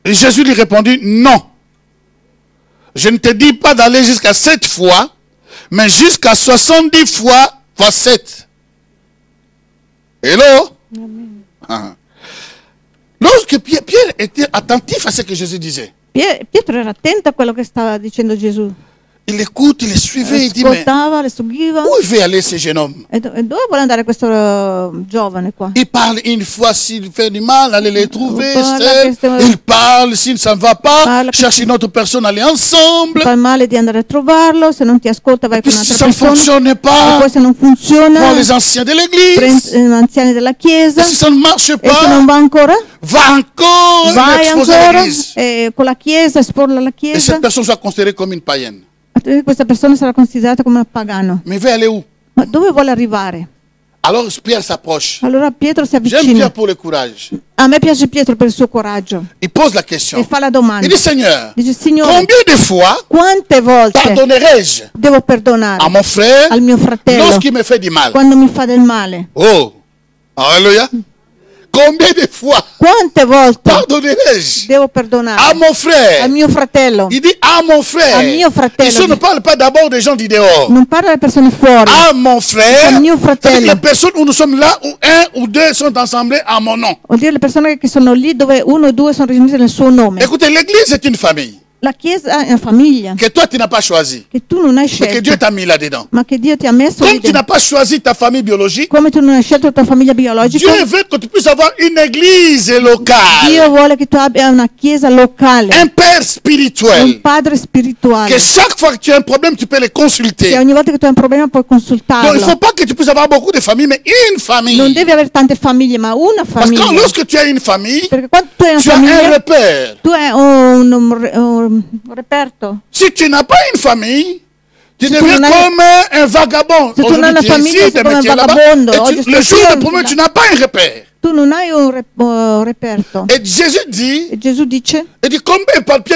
Et Jésus lui répondit, non. Je ne te dis pas d'aller jusqu'à 7 fois, mais jusqu'à 70 fois fois 7. Hello? Lorsque Pierre était attentif à ce que Jésus disait, Pietro era attento a quello che stava dicendo Gesù. Il écoute, il les suivait, il dit, mais ascoltava, le seguiva. où il veut aller ce jeune homme? E dove vuole andare questo giovane qua? Il parle une fois s'il fait du mal, allez les trouver Parla seuls. questo- Il parle s'il ne s'en va pas, Parla cherche une autre personne, allez ensemble. Fa il male di andare a trovarlo, se non ti ascolta vai con Si un'altra ça ne persona. fonctionne E pas, poi se non funziona, prends les anciens de l'église. anziani della chiesa. Et si ça ne marche E se non pas, va ancora, va encore vai l'exposer à ancora l'église. con la chiesa, esporla alla Et chiesa. cette personne soit considérée comme une païenne. Questa persona sarà considerata come un pagano. Mais il veut aller où? Ma dove vuole arrivare? Alors Pierre s'approche. Allora Pietro si J'aime avvicina. Pierre pour le courage. A me piace Pietro per il suo coraggio. Il pose la question. E fa la domanda. Il dit, Seigneur, Dice, Signore, combien de fois quante volte pardonnerai-je devo perdonare à mon frère al mio fratello lorsqu'il me fait du mal? quando mi fa del male? Oh, alléluia. Combien de fois Quante volte pardonnerai-je devo à perdonare mon frère? al mio fratello? Il dit à mon frère. Al mio fratello. Ici, on ne parle pas d'abord des gens du dehors. Non parla alle persone fuori. À mon frère. Al mio C'est-à-dire fratello. les personnes où nous sommes là, où un ou deux sont assemblés à mon nom. Vuol dire le persone che sono lì dove uno e due sono riunite nel suo nome. Écoutez, l'église est une famille La chiesa è una famiglia que toi tu n'as pas choisi, che tu non hai mais que Dieu scelto, t'a mis là-dedans. ma che Dio ti ha messo lì Comme tu dentro. n'as pas choisi ta famille biologique, Come tu non hai scelto la tua famiglia biologica, Dieu veut que tu puisses avoir une église Dio locale, vuole che tu abbia una chiesa locale, un père un spirituel, padre spirituale, que chaque fois que tu as un problème, tu peux les che consulter. ogni volta che tu hai un problema puoi Donc il ne consultarlo. faut pas que tu puisses avoir beaucoup de familles, mais une famille. Non devi avere tante famiglie, ma una Parce que famiglia. lorsque tu as une famille, Perché quando tu hai una tu as un famiglia, repère. tu hai un reperto. Si tu n'as pas une famille, tu Si tu deviens non hai- comme un vagabond. Si tu non hai Aujourd'hui, una tu es famiglia, ici, sei demain come tu un es là-bas. vagabondo. Et Oggi le stai jour qui, de oggi problème, là. tu n'as pas un repère. Tu non hai un reperto. Et Jésus dit, E Gesù dice, Pierre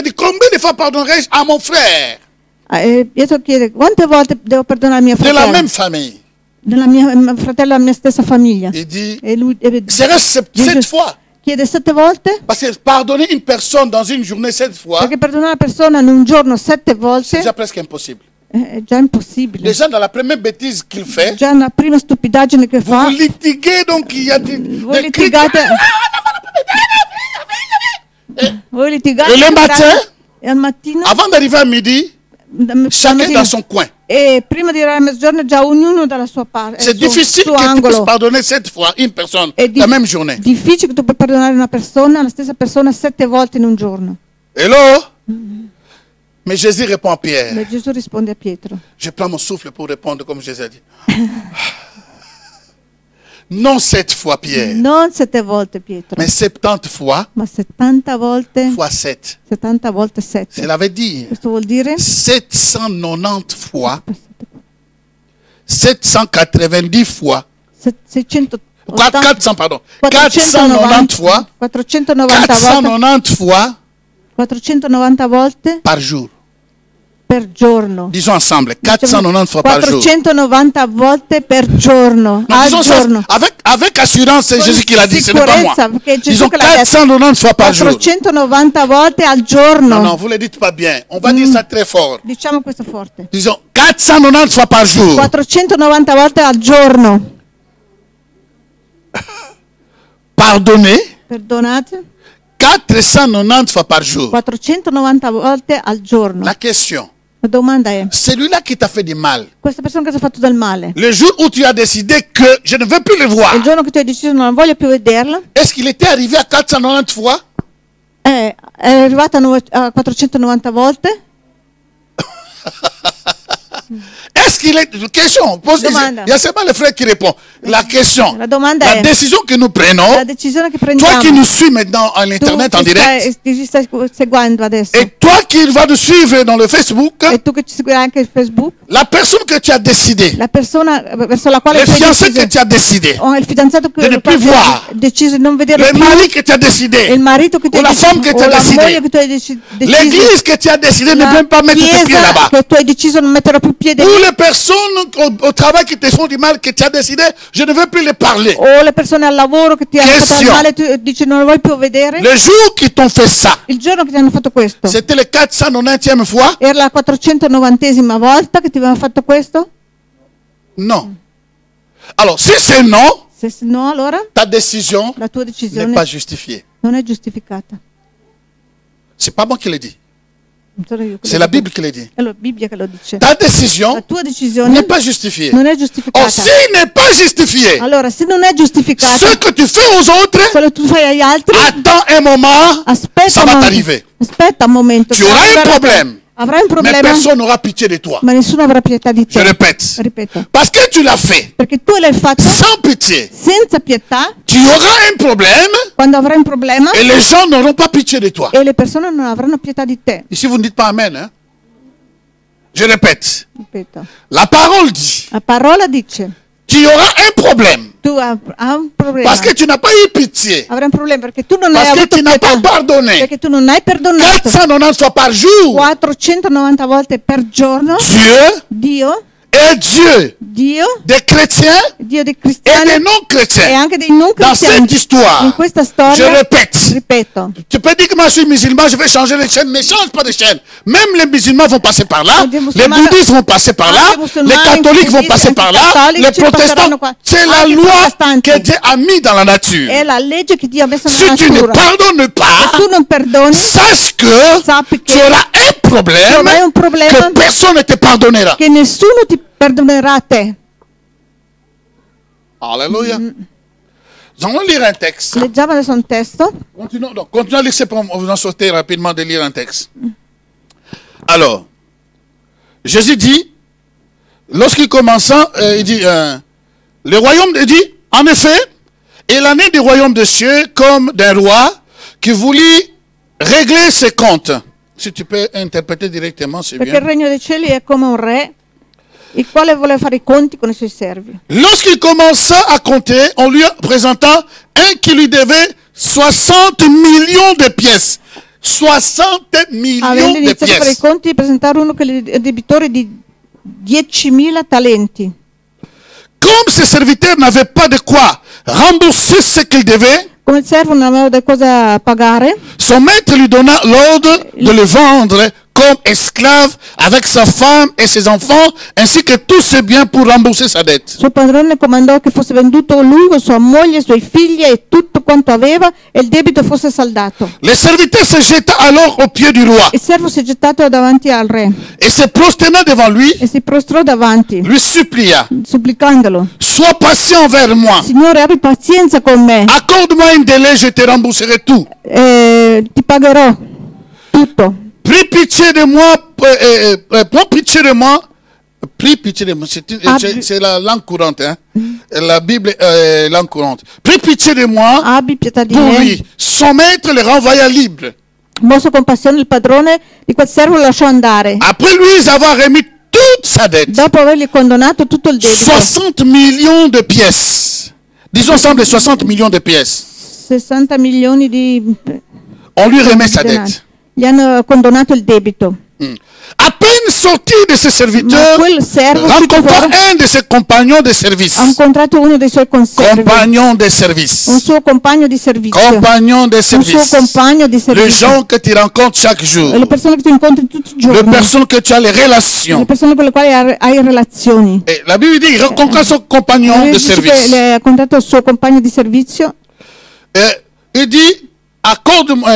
dit, combien de fois pardonnerai-je à mon frère Pietro chiede, quante volte devo perdonare mio de la fratello? même famille? Della mia fratello della mia stessa famiglia. Il dit, E lui serait-ce Gesù 7 fois? chiede 7 volte? Parce que pardonner une personne dans une journée 7 fois, Perché perdonare una persona in un giorno 7 c'est volte déjà presque impossible. è già impossibile. Déjà, dans la première bêtise qu'il fait, Già una prima stupidaggine che vous fa, vous litiguez, donc il y a voi des cris. litigate, voi litigate Et le matin, e al mattino, avant d'arriver à midi, chacun dans son coin. e prima di arrivare a mezzogiorno già ognuno dalla sua parte, C'est difficile suo que tu puisses angolo. pardonner 7 fois une personne È la même journée. difficile che tu puoi perdonare una persona, la stessa persona 7 volte in un giorno. Hello? Mais Jésus répond à Pierre. Ma Gesù risponde a Pietro. Je prends mon souffle pour répondre comme Jésus a dit. Non 7 fois Pierre, Non 7 volte Pietro, mais 70 fois ma 70 volte, fois 7. 70 volte 7. Cela veut dire Questo vuol dire 790 fois, 790 fois, 680, 400 pardon, 490 fois, 490 volte, 490 fois 490 volte par jour. per giorno. Disons ensemble, 490 fois par jour. 490 volte per giorno, Non, al disons ça giorno. avec assurance, c'est Con Jésus qui l'a dit, ce n'est pas moi. sicurezza, perché Gesù Disons che l'ha detto. 490 fois par jour. 490 volte al giorno. Non, non, vous ne le dites pas bien. On va dire ça très fort. Diciamo questo forte. Disons 490 fois par jour. 490 volte al giorno. Pardonnez Perdonate? 490 fois par jour. 490 volte al giorno. La question, La domanda è, celui-là qui t'a fait du mal, questa persona che ti ha fatto del male, le jour où tu as décidé que je ne veux plus le voir, il giorno che tu hai deciso non voglio più vederla, est-ce qu'il était arrivé à 490 fois? è arrivata a 490 volte? Est-ce qu'il est... Question, pose, Domanda. il y a seulement le frère qui répond. La question, La domanda la è, décision que nous prenons, la decisione che toi prendiamo, qui nous suis maintenant en tu internet en che direct, ci stai seguendo adesso, et toi qui vas nous suivre dans le Facebook, e tu che ci segui anche su Facebook, la personne que tu as décidé, la persona verso la quale le tu hai fiancé que deciso, tu as décidé, o il fidanzato che de ne plus voir, deciso di non vedere le più, mari que tu as il décidé, marito che tu o hai la deciso, femme che tu o hai la décidé, moglie che tu hai deciso, l'église que tu as décidé de ne la même pas mettre tes pieds chiesa là-bas, che tu hai deciso non metterò più piede ou lì, les personnes au travail qui te font du mal, que tu as décidé, je ne veux plus les parler. o le persone al lavoro che ti hanno fatto del Question. male, tu dici non lo vuoi più vedere. Le jour qu'ils t'ont fait ça, Il giorno che ti hanno fatto questo c'était le 490e fois? era la 490esima volta che ti avevano fatto questo? Non. Alors, si c'est non, Se no, allora ta décision la tua n'est decisione pas justifiée. non è giustificata. C'est pas moi qui le dis. sono io che C'est lo la dico. Bible qui le dit. È la Bibbia che lo dice. Ta décision La tua decisione n'est pas justifiée. non è Oh, giustificata. s'il n'est pas justifié, Allora, se non è giustificata, ce que tu fais aux autres, quello che tu fai agli altri, attends un moment, aspetta ça un va momento. t'arriver. Aspetta un momento. Tu auras un Arriverà- problème, Avrai un mais problema, personne n'aura pitié de toi. ma nessuno avrà pietà di Je te. répète, Ripeto. parce que tu l'as fait Perché tu l'hai fatto sans pitié, senza pietà, tu auras un problème quando avrai un problema et les gens n'auront pas pitié de toi. e le persone non avranno pietà di te. Ici, vous ne dites pas Amen. Hein? Je répète, Ripeto. la parole dit, La parola dice, tu auras un problème tu hai un problema. parce que tu n'as pas eu pitié, Avrai un problema perché tu non hai parce que avuto tu n'as pas pietà. pardonné. Perché tu non hai perdonato. 490 fois par jour, 490 volte per giorno. Dieu Dio, est Dieu Dio, des chrétiens Dio dei et cristiani des e non-chrétiens. anche dei non Dans cristiani. cette histoire, In questa je storia, répète, ripeto, tu peux dire que moi je suis musulman, je vais changer les chaînes. Ne change pas de chaîne. Même les musulmans vont passer par là, Anche i les musulmani- bouddhistes vont passer par là, anche i les musulmani, catholiques vont i passer par là, cattolici les protestants. passeranno qua. C'est la Anche i loi protestanti. que Dieu a mis dans la nature. è la legge che Dio ha messo Si nella tu ne natura. pardonnes pas, Se tu non perdoni, sache que sappi tu che auras un problème avrai un problema que personne ne te pardonnera. che nessuno ti perdonerà a te. Alléluia. Nous allons lire un texte. Leggiamo adesso un testo. Continuez à lire, c'est pour vous en sortir rapidement de lire un texte. Alors, Jésus dit, lorsqu'il commença, il dit, le royaume, il dit, en effet, est l'année du royaume de cieux comme d'un roi qui voulut régler ses comptes. Si tu peux interpréter directement, c'est Perché il bien. regno dei cieli è come un re, il quale voleva fare i conti con i suoi servi. Lorsqu'il commença à compter, on lui présenta un qui lui devait 60 millions de pièces. 60 millions Avendo de iniziato a fare i pièces. conti, presentare uno che è debitore di 10.000 talenti. Comme ses serviteurs n'avaient pas de quoi rembourser ce qu'ils devaient, Come il servo non aveva da cosa pagare, son maître lui donna l'ordre de le vendre comme esclave avec sa femme et ses enfants, ainsi que tous ses biens pour rembourser sa dette. suo padrone comandò che fosse venduto lui con sua moglie, i suoi figli e tutto quanto aveva e il debito fosse saldato. Le serviteur se jeta alors aux pieds du roi Il servo si è gettato davanti al re et se prosterna devant lui, e si prostrò davanti, lui supplia, supplicandolo: sois patient envers moi, Signore, abbi pazienza con me, accorde-moi un délai, je te rembourserai tout. ti pagherò tutto. Prie pitié de moi, prends pitié de moi. Prie pitié de moi, c'est la langue courante, hein? La Bible est langue courante. Prie pitié de moi Abbi pietà di pour me. lui. Son maître le renvoya libre. Mosso compassione, il padrone di quel servo lo lasciò andare. Après lui avoir remis toute sa dette, Dopo avergli condonato tutto il debito, 60 millions de pièces. Disons ensemble 60 millions de pièces. 60 milioni di On lui remet sa denari. dette. Gli hanno condonato il debito. À peine sorti de ses Ma serviteurs, quel servo uscito rencontra fuori, un de ses compagnons de service. ha incontrato uno dei suoi conservi, Compagnon de un service. suo compagno di servizio, Compagnon de un suo service. compagno di Les servizio. gens que tu rencontres chaque jour. Le persone che tu incontri tutti i Les giorni, personnes que tu as les le relations. persone con le quali hai relazioni. Et la Bible dit, il rencontra son compagnon de Dice che service. le ha incontrato il suo compagno di servizio. Et il dit, accorde-moi,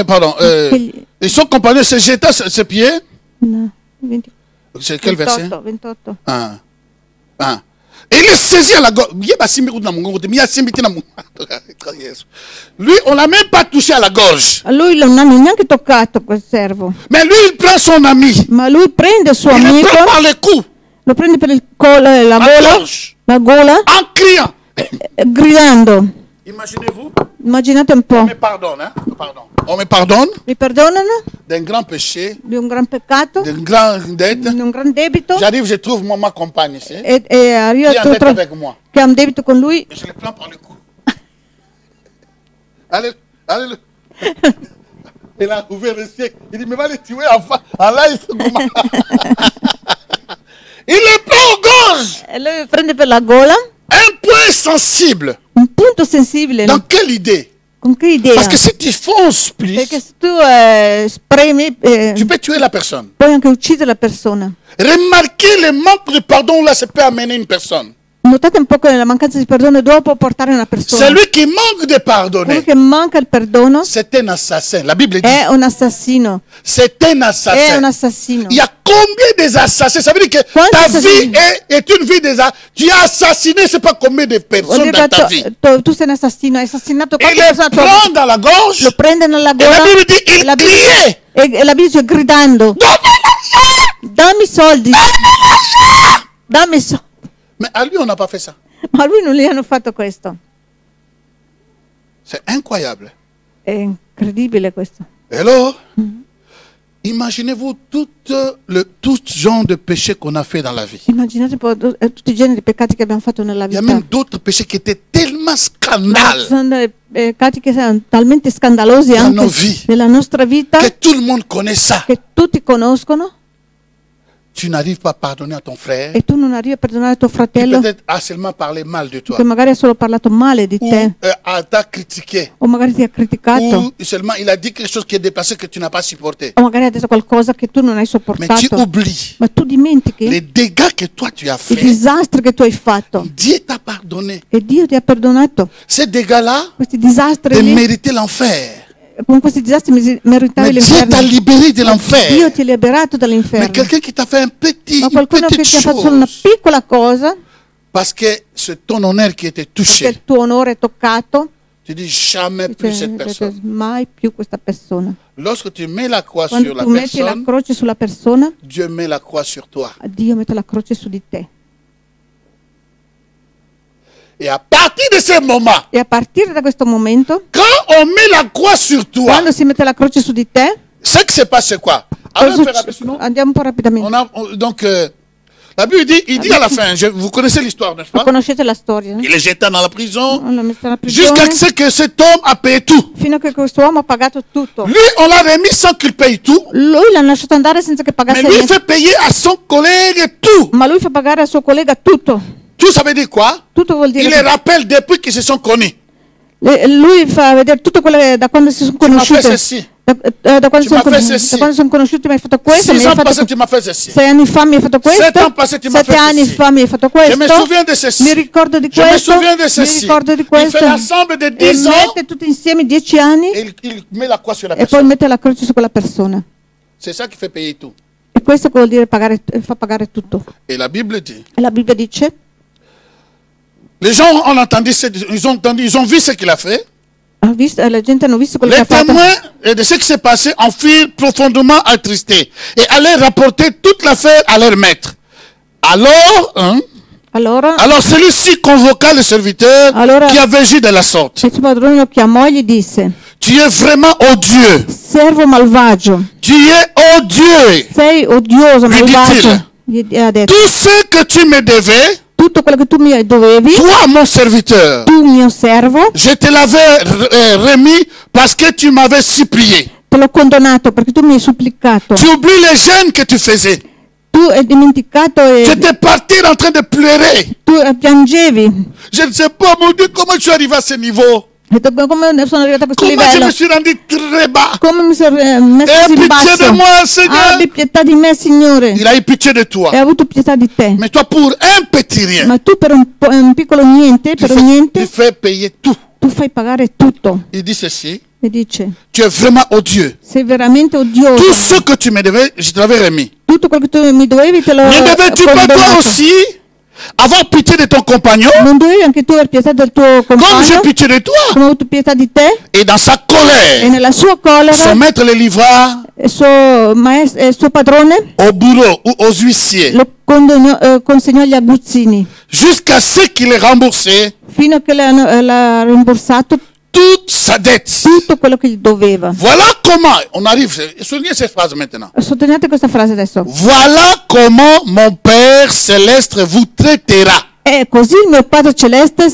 et son compagnon se jeta à ses pieds. No, 20 C'est quel verset? 28. Et il est saisi à la gorge. Lui, on l'a même pas touché à la gorge. A lui non hanno neanche toccato quel servo, Mais lui, il prend son ami. ma lui prende il suo Il le amico, prend par les coups, lo prende per il collo, la gorge. gola, en criant. gridando. Imaginez-vous, Immaginate un on po'. me pardonne, hein? Pardon. On me pardonne Mi perdonano d'un grand péché, di un gran peccato, d'une grande dette. di un gran debito, J'arrive, je trouve ma compagne ici, e arriva qui est en dette avec moi. che ha un debito con lui. Et je le prends par le cou. Allez, allez. Il a ouvert le ciel. Il dit, mais va le tuer en live. Il le prend aux gorge. E lui prende per la gola, Un point sensible. un punto sensibile. Dans quelle idée? Con che idea? Parce que si tu fonces plus, Perché se tu spremi, tu peux tuer la personne. puoi anche uccidere la persona. Remarquez le manque de pardon là, ça peut amener une personne. Notate un po' che la mancanza di perdono dopo portare una persona. Celui qui manque de Quello pardonner, che manca il perdono c'est un assassin. La Bible dit, è un assassino. c'est un È un assassin. assassino. Il y a combien des assassins? Ça veut dire que Quanti ta assassini? vie est une vie des assassins. Tu as assassiné, je ne sais pas combien de Vuol personnes dire dans ta che vie. tu sei un assassino, hai assassinato Et quante les persone a tua prend vita. dans la gorge. Lo prende nella Et gola la Bible dit, e il la Bibbia criait. e la Bibbia dice gridando: dammi soldi, dammi soldi. Mais à lui, on n'a pas fait ça. Ma a lui non gli hanno fatto questo. C'est incroyable. È incredibile questo. Alors, imaginez-vous tout genre de péchés qu'on a fait dans la vie. Immaginate un po' tutti i generi di peccati che abbiamo fatto nella Il y a vita. même d'autres péchés qui étaient tellement Ma ci scandales sono dei peccati che sono talmente scandalosi Dans anche nos vies. nella nostra vita que tout le monde connaît ça. che tutti conoscono Tu n'arrives pas à pardonner à ton frère. e tu non arrivi a perdonare tuo Qui fratello peut-être a seulement parlé mal de toi. che magari ha solo parlato male di Ou te t'a critiqué. o magari ti ha criticato Ou seulement il a dit quelque chose qui est déplacé que tu n'as pas supporté. o magari ha detto qualcosa che tu non hai Mais tu sopportato, oublies ma tu dimentichi les dégâts que toi tu as i fait. disastri che tu hai fatto Dieu t'a pardonné. e Dio ti ha perdonato. Ces dégâts-là, Questi disastri de lì, mériter l'enfer. con questi disastri meritavi Mais Dieu t'a l'inferno. libéré de Dio l'enfer. ti ha liberato Mais dall'inferno. quelqu'un qui t'a fait Ma une qualcuno che petite ti ha fatto solo una chose, piccola cosa parce que c'est ton honneur qui était perché touché, il tuo onore è toccato, tu dis jamais plus cette personne. mai più questa persona. Lorsque tu mets la croix Quando sur la tu metti la personne, croce sulla persona, Dieu met la croix sur toi. Dio mette la croce su di te. Et à partir de ce moment, E a partire da questo momento, quand on met la croix sur toi, quando si mette la croce su di te, ce qui se passe, c'est quoi? cosa Allons faire succede? sinon, Andiamo un po' rapidamente. donc, la Bible dit, il dit à la fin, vous connaissez l'histoire, n'est-ce pas? Conoscete la storia, no? Il est jeté dans la prison L'ha messa nella prigione jusqu'à ce que cet homme a payé tout. fino a che questo uomo ha pagato tutto. Lui, on l'a remis sans qu'il paye tout, Lui l'ha lasciato andare senza che mais pagasse lui, il niente, fait payer à son collègue tout. ma lui fa pagare al suo collega tutto. Tout, ça veut dire quoi? Tutto vuol dire Il les rappelle depuis qu'ils se sont connus. lui fa vedere tutto quello che da quando si sono Tu m'as fait conosciuti. ceci. Da quando Tu m'as fait da ceci. quando sono conosciuti mi hai fatto questo, 6 mi hai ans fatto passés, tu m'as fait ceci. 6 anni fa mi hai fatto questo, 7 ans passés, tu m'as 7 fait anni ceci. fa mi hai fatto Je me questo, souviens de ceci. mi ricordo di Je me questo, souviens de mi ceci. ricordo di Il fait questo, l'ensemble de e 10 ans mette tutti insieme 10 anni et il met la croix sur la e poi personne. mette la croce su quella persona. C'est ça qui fait payer tout. E questo vuol dire pagare, fa pagare tutto. Et la Bible dit, E la Bibbia dice, les gens ont entendu, ils ont vu ce qu'il a fait. la gente hanno visto quello che Les ha fatto. témoins de ce qui s'est passé en furent profondément attristés et allaient rapporter toute l'affaire à leur maître. Allora Alors celui-ci convoqua le serviteur Allora- qui avait agi de la sorte. il suo padrone lo chiamò e gli disse: Tu es vraiment odieux. servo malvagio, Tu es odieux. sei odioso, Lui malvagio. Gli ha detto: Tout ce que tu me devais, tutto quello che tu mi dovevi, toi mon serviteur, tu mio servo, je te l'avais remis parce que tu m'avais supplié. te l'ho condonato perché tu mi hai supplicato. Tu oublies les jeûnes que tu faisais. Tu hai dimenticato Tu e étais parti en train de pleurer. tu piangevi. Je ne sais pas, mon Dieu, comment je suis arrivé à ce niveau. Ho detto, come sono arrivata a questo Comment je livello? me suis rendu très bas. Come mi sono messo Aie in pitié de basso? moi, Seigneur. Abbi pietà di me, Signore. Il a eu pitié de toi. E ha avuto pietà di te. Mais toi, pour un petit rien, Ma tu per un piccolo niente, tu per un niente, fais payer tout. tu fai pagare tutto. Il dit ceci, E dice: tu es vraiment odieux. sei veramente Tout odioso. ce que tu me devais, je te l'avais remis. Tutto quello che tu mi dovevi te l'ho Ne devais-tu pas toi condonato. aussi avoir pitié de ton compagnon Non dovevi anche tu aver pietà del tuo comme j'ai compagno? pitié de toi? Come ho avuto pietà di te? Et dans sa E colère, nella sua collera son maître le livra il suo padrone au bourreau ou aux huissiers lo consegnò agli aguzzini jusqu'à ce qu'il ait remboursé fino a che l'ha rimborsato toute sa dette. tutto quello che gli doveva. Voilà comment on arrive. Souvenez cette phrase maintenant. Sottolineate questa frase adesso. Voilà comment mon Père céleste vous traitera. E così il mio Padre Celeste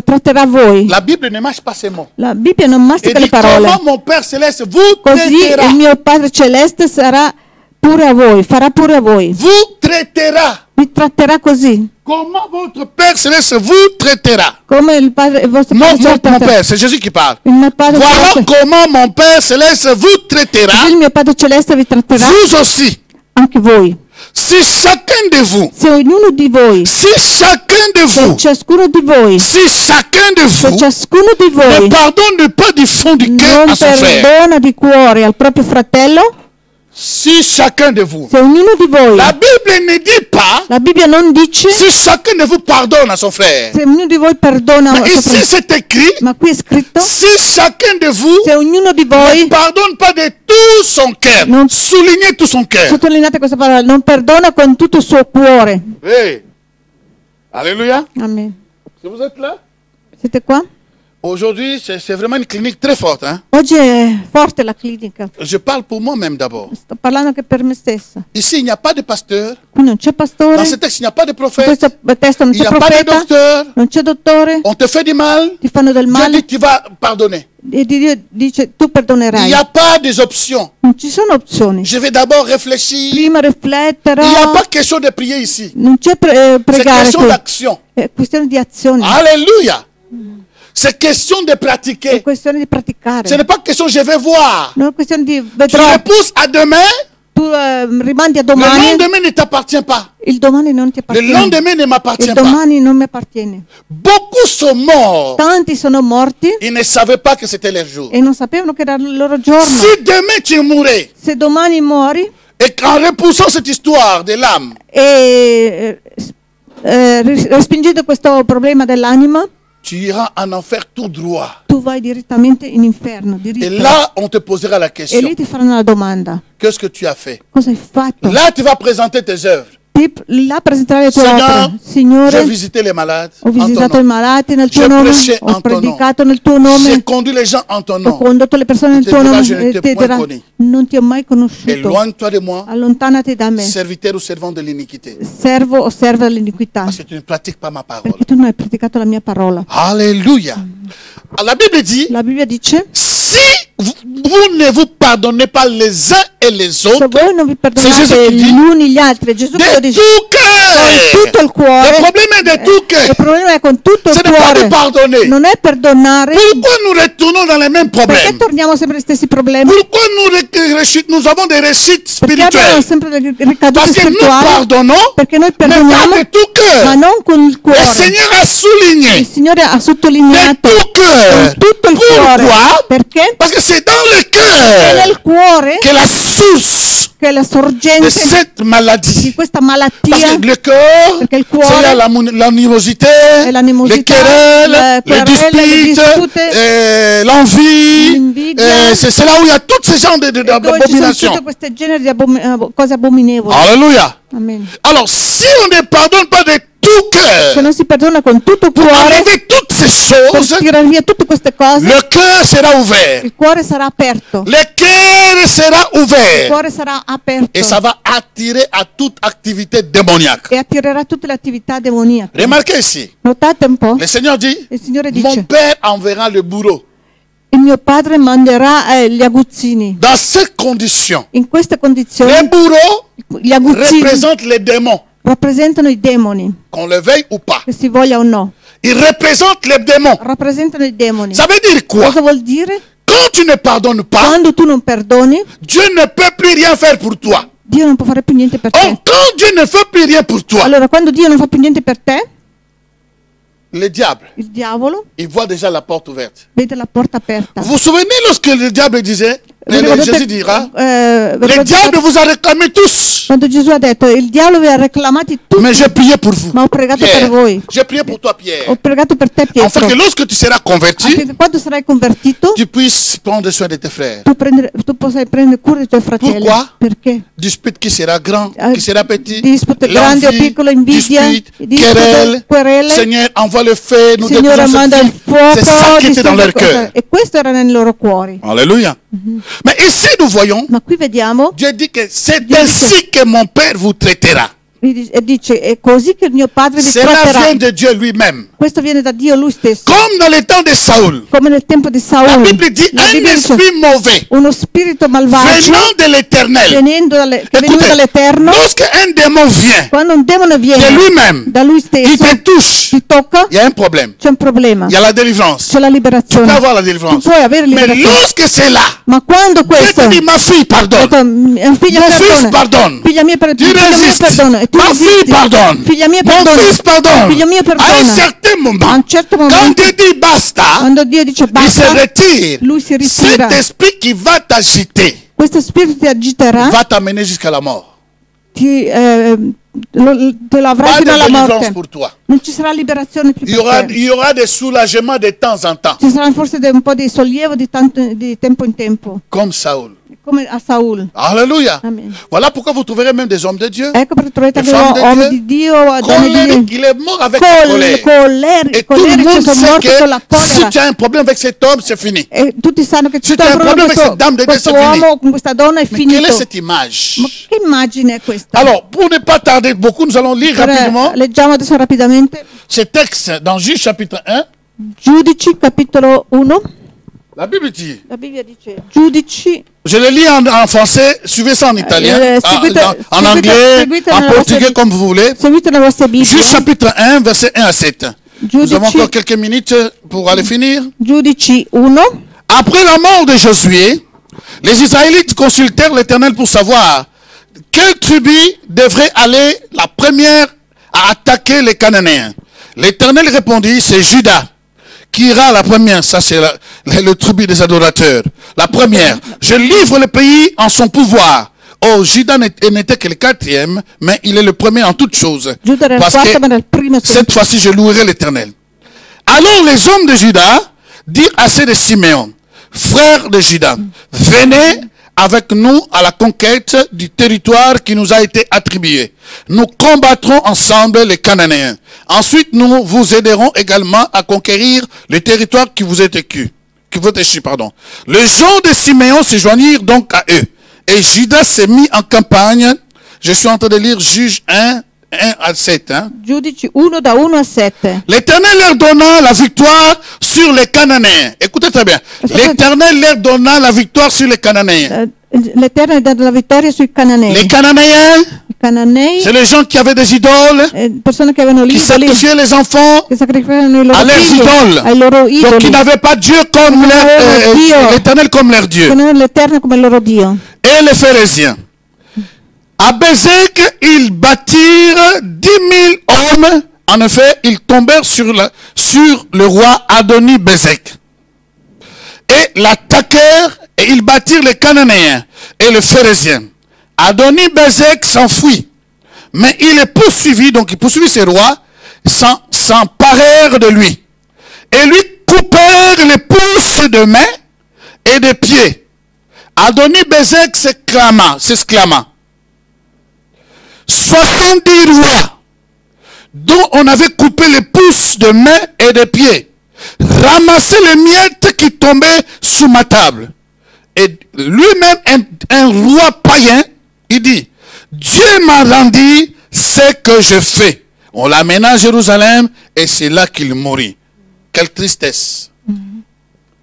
tratterà voi. La Bible ne mâche pas ces mots. La Bibbia non Et mastica le dit parole. comment mon Père céleste vous Così traitera. il mio Padre Celeste sarà pure a voi, farà pure a voi. Vous traitera. Vi tratterà così, Comment votre Père céleste vous traitera. come il vostro Mon Padre Celeste tratterà. Père, c'est Jésus qui parle. Il mio Padre Voilà Celeste, comment mon Père céleste vous traitera. così il mio Padre Celeste vi tratterà Vous aussi. anche voi. Si chacun de vous, se ognuno di voi, si chacun de se vous, ciascuno di voi, si chacun de se vous ciascuno di ne voi pardonne pas du fond du cœur non à son frère, perdona di cuore al proprio fratello, si chacun de vous, se ognuno di voi, la Bible ne dit pas la Bibbia non dice si chacun de vous pardonne à son frère. se ognuno di voi perdona al Mais suo ici fratello, c'est écrit, ma qui è scritto si chacun de vous se ognuno di ne voi, pardonne pas de tout son cœur, Non. soulignez tout son cœur. sottolineate questa parola, non perdona con tutto il suo cuore. Hey. Alléluia. Amen. Si vous êtes là, Siete qua? aujourd'hui c'est vraiment une clinique très forte. Hein? Oggi è forte la clinica, Je parle pour moi-même d'abord. sto parlando anche per me stessa. Ici, il n'y a pas de pasteur. Qui non c'è pastore, Dans ce texte, il n'y a pas de in prophète. questo testo non Il n'y c'è a pas de profeta, docteur. non c'è dottore, On te fait du mal. ti fanno del Dieu male dit tu vas pardonner. e Dio dice tu Il perdonerai. n'y a pas des options. Non ci sono opzioni. Je vais d'abord réfléchir. Prima rifletterò, Il n'y a pas question de prier ici. non c'è C'est pregare question qui, d'action. è questione di azione, Alléluia. C'est question de è pratiquer. questione di praticare, Ce n'est pas question je vais voir. non è questione di Tu vedrò, repousses à demain. tu rimandi a Le domani, lendemain ne t'appartient pas. il domani non ti Le appartiene, lendemain ne m'appartient il pas. domani non mi appartiene. Beaucoup sont morts. Tanti sono morti Ils ne savaient pas que c'était leur jour. e non sapevano che era il loro giorno. Si demain tu mourais, Se domani muori et qu'en repoussant cette histoire de l'âme, e respingendo questo problema dell'anima, tu iras en enfer tout droit. tu vai direttamente in inferno, Et diritto. là, on te posera la E question. lì ti faranno la domanda: Qu'est-ce que tu as fait? cosa hai fatto? Là, tu vas présenter tes œuvres. Là presenterai le tue Seigneur, opere. J'ai Signore, visité les malades ho en ton visitato i nom. malati nel tuo J'ai nome, prêché en ho ton predicato nom. nel tuo J'ai nome, conduit les gens en ton ho nom. condotto le persone nel Te tuo dirà, nome je ne e t'ai ti point dirà: connu. non ti ho mai conosciuto, Éloigne-toi de moi, allontanati da me, serviteur ou servant de l'iniquité. servo o serva dell'iniquità, Parce que tu ne pratiques pas ma parole. perché tu non hai predicato la mia parola. Alléluia. La Bible dit, La Bibbia dice: si vous ne vous pardonnez pas les uns et les se autres, voi non vi Gesù perdonate che dice, gli uni gli altri, è Gesù che lo de dice tout con tutto cœur. il cuore. Le problème est de tout cœur. Il problema è con tutto Ce il n'est pas de cuore, pardonner. non è perdonare. Pourquoi nous retournons dans les mêmes Perché problèmes? torniamo sempre agli stessi problemi? Pourquoi nous avons des réussites Perché abbiamo spirituelles? sempre le ricadute Parce que nous spirituali, pardonnons, perché noi mais pas perdoniamo, de tout ma cœur. non con il Le cuore. Seigneur a Il souligné Signore ha de sottolineato tout cœur. con tutto il cuore. Pourquoi? Perché? Parce que c'est dans le È cœur nel cuore que la source che è la de sorgente cette di maladie. questa Parce malattia, que le cœur, perché il c'est cuore là l'animosité, è l'animosità, les querelles, le les querelle, le disputes, dispute, l'envie. l'invidia. C'est là où il y a tous ces genres dove ci sono d'abominations. tutte queste generi di cose abominevoli. Alléluia. Amen. Alors, si on ne pardonne pas de tout Se cœur, non si perdona con tutto il pour cuore, enlever toutes ces per choses, tirare via tutte queste cose, le cœur sera ouvert. il cuore sarà aperto. Le cœur sera Il ouvert. cuore sarà aperto Et ça va attirer à toute activité démoniaque. e attirerà tutte le attività demoniache. Remarquez ici, Notate un po', le Seigneur dit, il Signore mon dice: Père enverra le bourreau. il mio padre manderà gli aguzzini. Dans ces conditions, In queste les condizioni bourreaux gli aguzzini représentent les démons, rappresentano i demoni, qu'on le veuille ou pas. che si voglia o no. Ils représentent les démons. Rappresentano i demoni. Ça veut dire quoi? Cosa vuol dire? Quand tu ne pardonnes pas, Quando tu non perdoni, Dieu ne peut plus rien faire pour toi. Dio non può fare più niente per te. Oh, quand Dieu ne fait plus rien pour toi, Allora, quando Dio non fa più niente per te, le diable, il diavolo il voit déjà la porte ouverte. vede la porta aperta. Vous vous souvenez lorsque le diable disait, Vi ricordate- Jésus dira, vi le ricordate diable vous a réclamé tous, quando Gesù ha detto: il diavolo vi ha reclamati tutti, mais j'ai prié pour vous. ma ho pregato Pierre. per voi. J'ai prié pour toi, Pierre. Ho pregato per te, Afin Pietro, que lorsque tu seras converti, affinché quando sarai convertito tu puisses prendre soin de tes frères. tu possai prendere cura dei tuoi fratelli. Pourquoi? Perché? Dispute qui sera grand, qui sera petit. Dispute grandi o l'envie, piccole, invidia, dispute, dispute, querelle. querelle. Seigneur, envoie le feu, nous Signore détruisons manda cette il vie. fuoco, C'est ça qui était dans leur distrugge cœur. e questo era nei loro cuori. Alléluia. Mais ici, nous voyons, Ma qui vediamo, Dieu dit que c'est Dieu dit ainsi que mon Père vous traitera. E dice, è così che il mio padre vi Cela tratterà. vient de Dieu lui-même. Questo viene da Dio lui stesso. Comme dans les temps de Saoul. Come nel tempo di La Saul. Bible dit La un Bibbia dice, esprit mauvais uno spirito malvagio venant de l'éternel. che veniva Écoutez, dall'Eterno. lorsque un démon vient Quando un demone de viene lui-même, da lui il stesso, te touche, ti tocca, il y a un problème. c'è un problema. Il y a la délivrance. C'è la Tu peux liberazione. avoir la Tu délivrance. puoi avere Mais liberazione. lorsque c'est là, Ma quando Dieu questo te dit, ma fille, pardonne. figlia Mon fils, perdona, pardonne. figlia mia Tu perdona, e tu Ma fille, resisti, pardonne. figlia mia Mon perdona, fils, pardonne. figlio mio À un perdona. certain A moment, un certo quand momento, Dieu dit basta, quando Dio dice il se basta, retire. lui si ritira. Cet esprit qui va t'agiter Questo spirito ti agiterà, va t'amener jusqu'à la mort. te lo avrai Pas de fino alla délivrance morte. pour toi. Non ci sarà liberazione più Il y per aura, te. il y aura des soulagements de temps en temps, Ci sarà forse un po' di sollievo di tempo in tempo, comme Saoul. come a Saul. Alléluia. Amen. Voilà pourquoi vous trouverez même des hommes de Dieu. Ecco perché trovate Le anche femme de uomini Dieu, di Dio, donne di Colérique, Dio. il est mort avec la colère. Et tout le Colerici monde sono sait morti con la que si collera. tu as un problème avec cet homme, c'est fini. E tutti sanno che Se c'è c'è un un problema problema con con questa questo dame, è uomo, con questa donna, è Mais quelle est finito. cette image? Ma che immagine è questa? Alors, pour ne pas tarder beaucoup, nous allons lire rapidement Leggiamo adesso rapidamente ce texte dans Juge chapitre 1. Giudici, capitolo 1. La Bible dit, La Bibbia dice Giudici. je le lis en français, suivez ça en italien, en anglais, en portugais, comme vous voulez. Seguite la vostra Bibbia. Juge chapitre 1, verset 1 à 7. Nous avons Giudici, encore quelques minutes pour aller finir. Giudici 1. Après la mort de Josué, les Israélites consultèrent l'Éternel pour savoir quelle tribu devrait aller la première à attaquer les Cananéens. L'Éternel répondit, c'est Juda qui ira la première. Ça, c'est le tribu des adorateurs. La première. Je livre le pays en son pouvoir. Oh, Juda n'était que le quatrième, mais il est le premier en toutes choses. Giuda era il Parce quarto, ma era que il primo sempre. cette fois-ci, je louerai l'Éternel. Alors les hommes de Juda dirent à ceux de Siméon, frères de Juda, venez avec nous à la conquête du territoire qui nous a été attribué. Nous combattrons ensemble les Cananéens. Ensuite, nous vous aiderons également à conquérir le territoire qui vous est échu. Les gens de Siméon se joignirent donc à eux. Et Juda s'est mis en campagne. Je suis en train de lire Juge 1 à 7. Giudici 1 da 1 a 7. L'Éternel leur donna la victoire sur les Cananéens. Écoutez très bien. L'Éternel leur donna la victoire sur les Cananéens. L'Eterno ha dato la vittoria sui Cananei. Les Cananéens, I Cananei, c'est les gens qui avaient des idoles, persone che avevano qui idoli, sacrifiaient les enfants che sacrificavano i loro à leurs figli, idoles. ai loro Donc, idoli, ils n'avaient pas Dieu comme l'Éternel comme leur Dieu. che non erano l'Eterno come il loro Dio. Et les Phérésiens. À Bézek, ils bâtirent 10 000 hommes. En effet, ils tombèrent sur le roi Adoni-Bézek. Et l'attaquèrent et ils battirent les Cananéens et les Phérésiens. Adoni-Bézek s'enfuit. Mais il est poursuivi, donc il poursuivit ses rois, s'emparèrent de lui. Et lui coupèrent les pouces de main et de pieds. Adoni-Bézek s'exclama. 70 rois dont on avait coupé les pouces de main et de pieds, ramassaient les miettes qui tombaient sous ma table. Et lui-même, un roi païen, il dit, Dieu m'a rendu ce que je fais. On l'amena à Jérusalem et c'est là qu'il mourut. Quelle tristesse.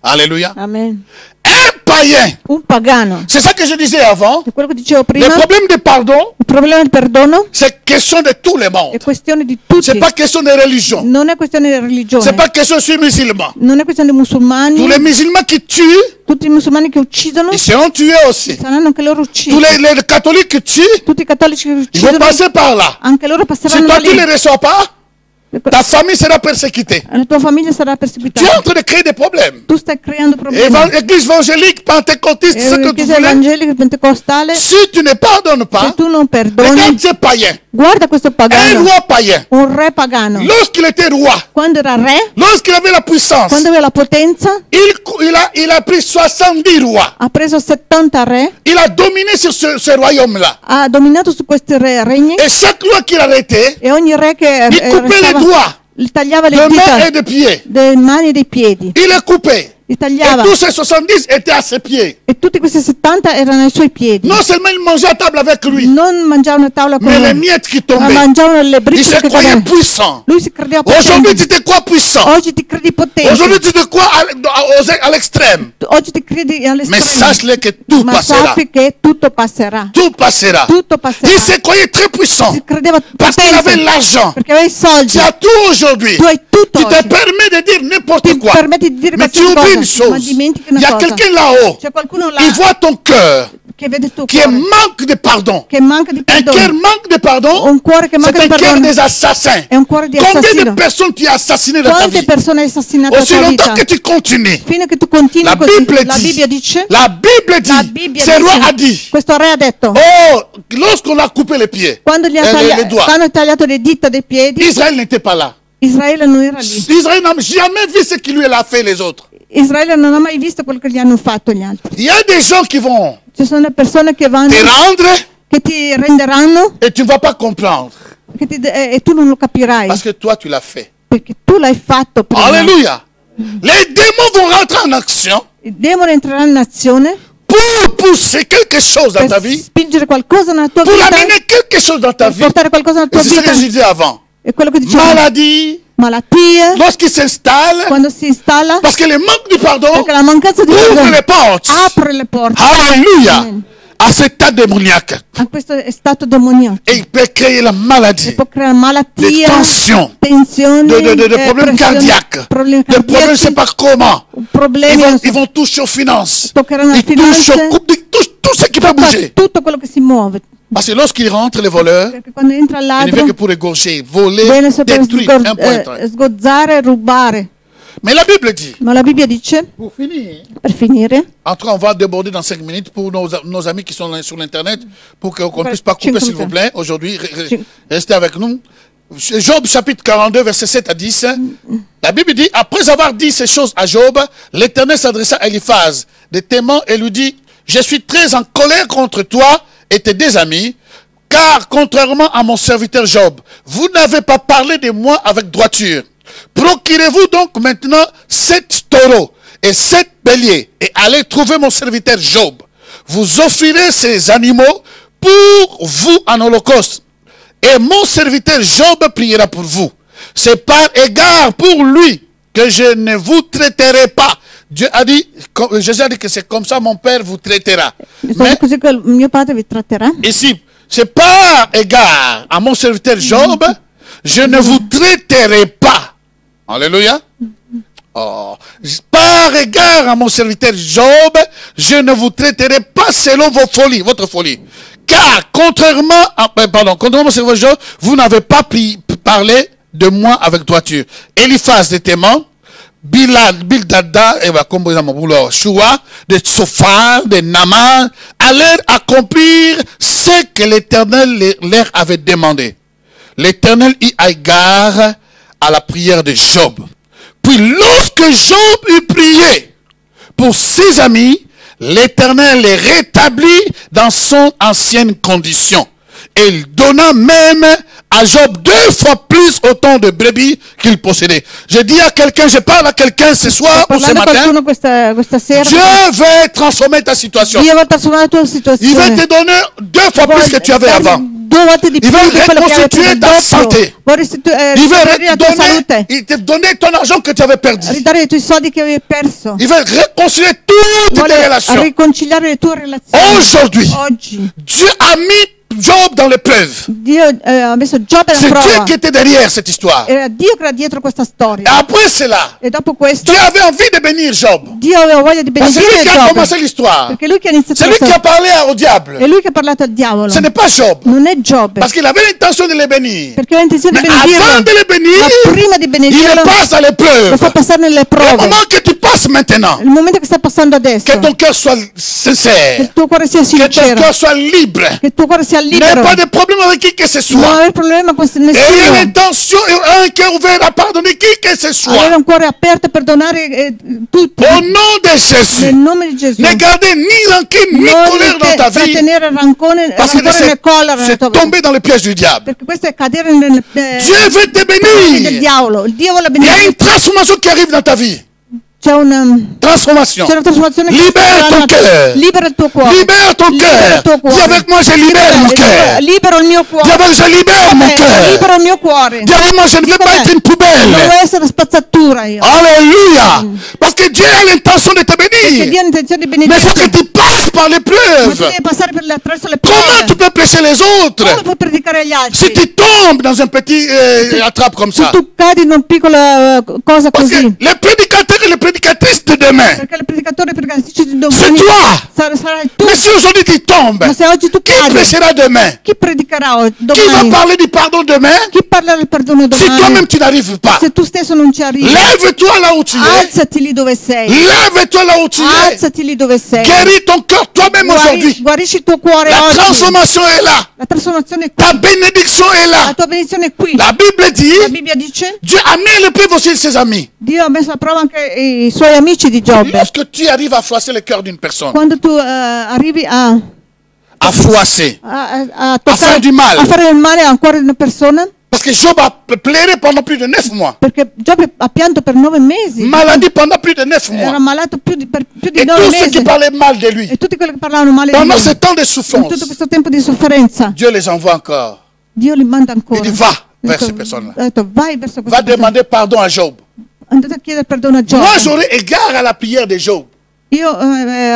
Alléluia. Amen. Un païen. Un pagano. C'est ça que je disais avant. È quello che dicevo Le prima. problème de pardon, Il problema del perdono c'est question de tout le è monde. questione di tutti. C'est pas question de religion. Non è questione di religione. C'est pas question de musulmans. Non è questione di musulmani. Tous les musulmans qui tuent, Tutti i musulmani che uccidono ils seront tués aussi. saranno anche loro Tous uccisi. les catholiques qui tuent, Tutti i cattolici che ils vont uccidono passer par là. anche loro Si passeranno da toi tu ne lì. les reçois pas, ta famille sera persécutée. La tua famiglia sarà Tu es perseguitata. en train de créer des problèmes. Tu stai creando problemi. Église évangélique, pentecôtiste, ce que tu Chiesa voulais. evangelica pentecostale, Si tu ne pardonnes se pas, tu non perdoni, regarde ces païens. guarda questo Un pagano, roi païen, un re pagano. lorsqu'il était roi, Quando era re, lorsqu'il avait la puissance, quando aveva la potenza, il a pris 70 rois. ha preso 70 re, Il a dominé sur ce royaume-là. ha dominato su questi regni Et chaque loi qu'il arrêtait, e ogni re che il coupait les doigts, gli tagliava de le mains et dita de pieds. delle mani e dei piedi. Il est coupé. Et tagliava. tous ces 70 étaient à ses pieds. E tutti questi 70 erano ai suoi piedi. Non seulement il mangeait à table avec lui, Non mangiavano a tavola con mais les lui, miettes qui ma tombaient. mangiavano le Il briciole se che croyait cadevano. puissant. Lui si credeva Aujourd'hui, tu potente. te crois puissant. Oggi ti credi potente. Aujourd'hui, tu te crois à l'extrême. Oggi ti credi Mais all'estremo. sache-le que tout Ma passera. sappi che tutto passerà. Tout passera. Tutto passerà. Il se croyait très puissant. Si credeva Parce qu'il avait potente l'argent. perché aveva i soldi. Tu as tout aujourd'hui. Tu hai tutto Tu te oggi. permets de dire n'importe Ti quoi. permetti di dire Mais tu qualsiasi oublies une cosa, ma chose. dimentichi Il una y a cosa. quelqu'un là-haut. C'è qualcuno là Il voit ton cœur che vede il tuo qui cuore, manque de pardon. che manca di Un perdono. cœur manque de pardon, Un cuore che c'est manca un di cœur perdono des assassins. è un cuore di Combien de assassino. personnes tu as assassinées dans ta Quante vie? persone hai assassinato nella Aussi tua longtemps vita? que tu continues. Fino a che tu continui La così. Bible La dit. Bibbia dice. La Bible La dit. Bibbia Ce roi dice. a dit. Questo re ha detto. Oh, lorsqu'on a coupé les pieds, Quando gli ha les doigts, quando ha tagliato le dita dei piedi, Israël n'était pas là. Israele non era lì. Israël n'a jamais vu ce qu'il lui a fait les autres. Israele non ha mai visto quello che gli hanno fatto gli altri. Il y a des gens qui vont Ci sono persone che vanno, te rendre che ti renderanno et tu ne vas pas comprendre. e tu non lo capirai Parce que toi, tu l'as fait. perché tu l'hai fatto prima. Alléluia. Les démons vont rentrer en action Il demone entrerà in azione pour pousser quelque chose dans ta per vie, spingere qualcosa nella tua pour vita, amener quelque chose dans ta per vie. portare qualcosa nella Et tua c'est ce vita. que je disais avant. È quello che dicevo. Maladie, Malattie, lorsqu'il s'installe, quando si installa, parce que le manque de pardon perché la mancanza di ouvre perdono les portes. apre le porte Alléluia. Amen. À cet état démoniaque. a questo stato demoniaco. Et il peut créer la E maladie, può creare des malattie, tensions, tensioni, de problèmes pressioni, cardiaques, problemi des problèmes, je ne sais cardiaci, pas comment. problemi, non so, Ils vont toucher aux finances. toccheranno le Ils touchent finanze, tout ce qui peut bouger. tutto quello che si muove. Parce que lorsqu'ils rentrent, les voleurs, Perché quando entra il ils ne viennent ladro que pour égorger, voler, viene solo per détruire. Un point de trait. sgozzare e rubare. Mais la Bible dit, Ma la Bibbia dice, pour finir, per finire, entre on va déborder dans 5 minutes pour nos amis qui sont sur l'internet, pour qu'on ne puisse pas couper, 5 s'il vous plaît, aujourd'hui. Cinq. Restez avec nous. Job chapitre 42, versets 7 à 10. La Bible dit, après avoir dit ces choses à Job, l'Éternel s'adressa à Eliphaz de Théman et lui dit, je suis très en colère contre toi et tes deux amis, car contrairement à mon serviteur Job, vous n'avez pas parlé de moi avec droiture. Procurez-vous donc maintenant 7 taureaux et 7 béliers et allez trouver mon serviteur Job. Vous offrirez ces animaux pour vous en holocauste. Et mon serviteur Job priera pour vous. C'est par égard pour lui que je ne vous traiterai pas. Dieu a dit, Jésus a dit que c'est comme ça mon Père vous traitera. Mais così che il mio padre vi tratterà. ici, c'est par égard à mon serviteur Job, je ne vous traiterai pas. Alléluia. Oh. Par égard à mon serviteur Job, je ne vous traiterai pas selon vos folies, votre folie. Car contrairement à mon serviteur Job, vous n'avez pas parlé de moi avec droiture. Eliphaz de Théman, Bildada, Shua, de Sophar, de Naaman, allèrent accomplir ce que l'Éternel leur avait demandé. L'Éternel y a égard à la prière de Job. Puis lorsque Job eut prié pour ses amis, l'Éternel les rétablit dans son ancienne condition. Et il donna même à Job 2 fois plus autant de brebis qu'il possédait. Je dis à quelqu'un, je parle à quelqu'un ce soir ou ce Parlando a matin, qualcuno questa sera, Dieu veut transformer ta situation. Dio va trasformare la tua Il situazione. veut te donner 2 fois plus que tu avais avant. 2 volte di Il più veut di quello che avevi reconstituer ta santé. Vuoi Il veut restituire la tua salute. te donner ton argent que tu avais perdu. Ridare i tuoi soldi che avevi perso. Il veut réconcilier toutes tes Vuole relations. riconciliare le tue relazioni. Aujourd'hui, Oggi Dieu a mis Job dans l'épreuve. Dio ha messo Giobbe alla C'est Dieu prova. qui était derrière cette histoire. Era Dio che era dietro questa Et storia. après cela, E dopo questo Dieu avait envie de bénir Job. Dio aveva voglia di Parce que c'est lui benedire qui a Giobbe. commencé l'histoire. Perché lui che ha iniziato C'est lui la qui a storia. parlé au diable. È lui che ha parlato al diavolo. Ce n'est pas Job. Non è Giobbe. Parce qu'il avait l'intention de les bénir. Perché aveva intenzione Mais di benedirlo. avant de les bénir, Ma prima di il benedirlo les passe à lo l'épreuve. fa passare nelle Le prove. moment que tu passes maintenant, Il momento che sta passando adesso, que ton cœur soit che sincère, il tuo cuore sia que ton sincero, cœur soit libre. che il tuo cuore sia N'aie libero, pas de problème avec qui que ce non soit. avere problema con Ayez nessuno, l'intention et un cœur ouvert à pardonner qui que ce avere soit. un cuore aperto a perdonare tutti. Au nom de Nel Jésus, nome di Gesù. ne gardez ni rancune ni Non colère dans ta vie. trattenere rancore Parce que né collera nella c'est tua vita. tombé dans le piège du diable. Perché questo è cadere nel Dieu veut te del bénir. diavolo. Il Dio vuole Il y a benedire. une transformation qui arrive dans ta vie. c'è una Transformation. trasformazione che Libère ton cœur. libera il tuo cuore. Libère ton Libera cœur. il tuo cuore. Dis avec moi, je libère mon cœur. Libero il mio Dis cuore. avec, je libère mon cœur. Libero il mio cuore. Dis avec moi, je ne veux pas être une Non poubelle. vuoi essere spazzatura io. Alléluia. Parce que Dieu a l'intention de te Perché bénir. Dio ha intenzione di Mais il faut que benedirti. tu passes par Ma tu l'épreuve. devi passare attraverso le Comment tu prove. peux prêcher les autres Come puoi predicare agli si altri? tu tombes dans un petit attrape comme Se ça? tu cadi in una piccola cosa Parce que così. les prédicateurs et les prédicatrices de demain, Perché il predicatore e predicatrice di c'est domani toi. sarai tu. Mais si aujourd'hui tu tombes, Ma se oggi tu qui cadi, prêchera demain? chi predicherà Qui va domani? parler du pardon demain Chi parlerà del perdono si domani? toi-même tu n'arrives pas? Se tu stesso non ci arrivi, Lève-toi là où tu es. alzati lì dove sei. Lève-toi là où tu es. Alzati lì dove sei. Guéris ton cœur toi-même aujourd'hui. Guarisci il tuo cuore La oggi. transformation est là. La trasformazione è qui. Ta bénédiction est La là. tua benedizione è qui. La Bible La dit, Bibbia dice, Dieu a mis à l'épreuve aussi ses amis. Dio ha messo a prova anche i suoi amici di Giobbe. Lorsque tu arrives à froisser le cœur d'une personne, Quando tu arrivi a froisser, toccare, fare du male. a fare del male al cuore di una persona, parce que Job a pleuré pendant plus de 9 mois, perché Giobbe ha pianto per 9 mesi, maladie pendant plus de 9 era mois, malato per più di et 9 tous ceux mesi, qui parlaient mal de lui, e tutti quelli che parlavano male di pendant lui, ce temps de in souffrance, tutto questo tempo di sofferenza, Dieu les envoie encore. Dio li manda ancora. Il dit, va Ha vers detto, ces personnes-là. ha detto, vai verso Va queste persone. demander pardon à Job. Andate a chiedere perdono a Giobbe. Moi, j'aurai égard à la prière de Job. Io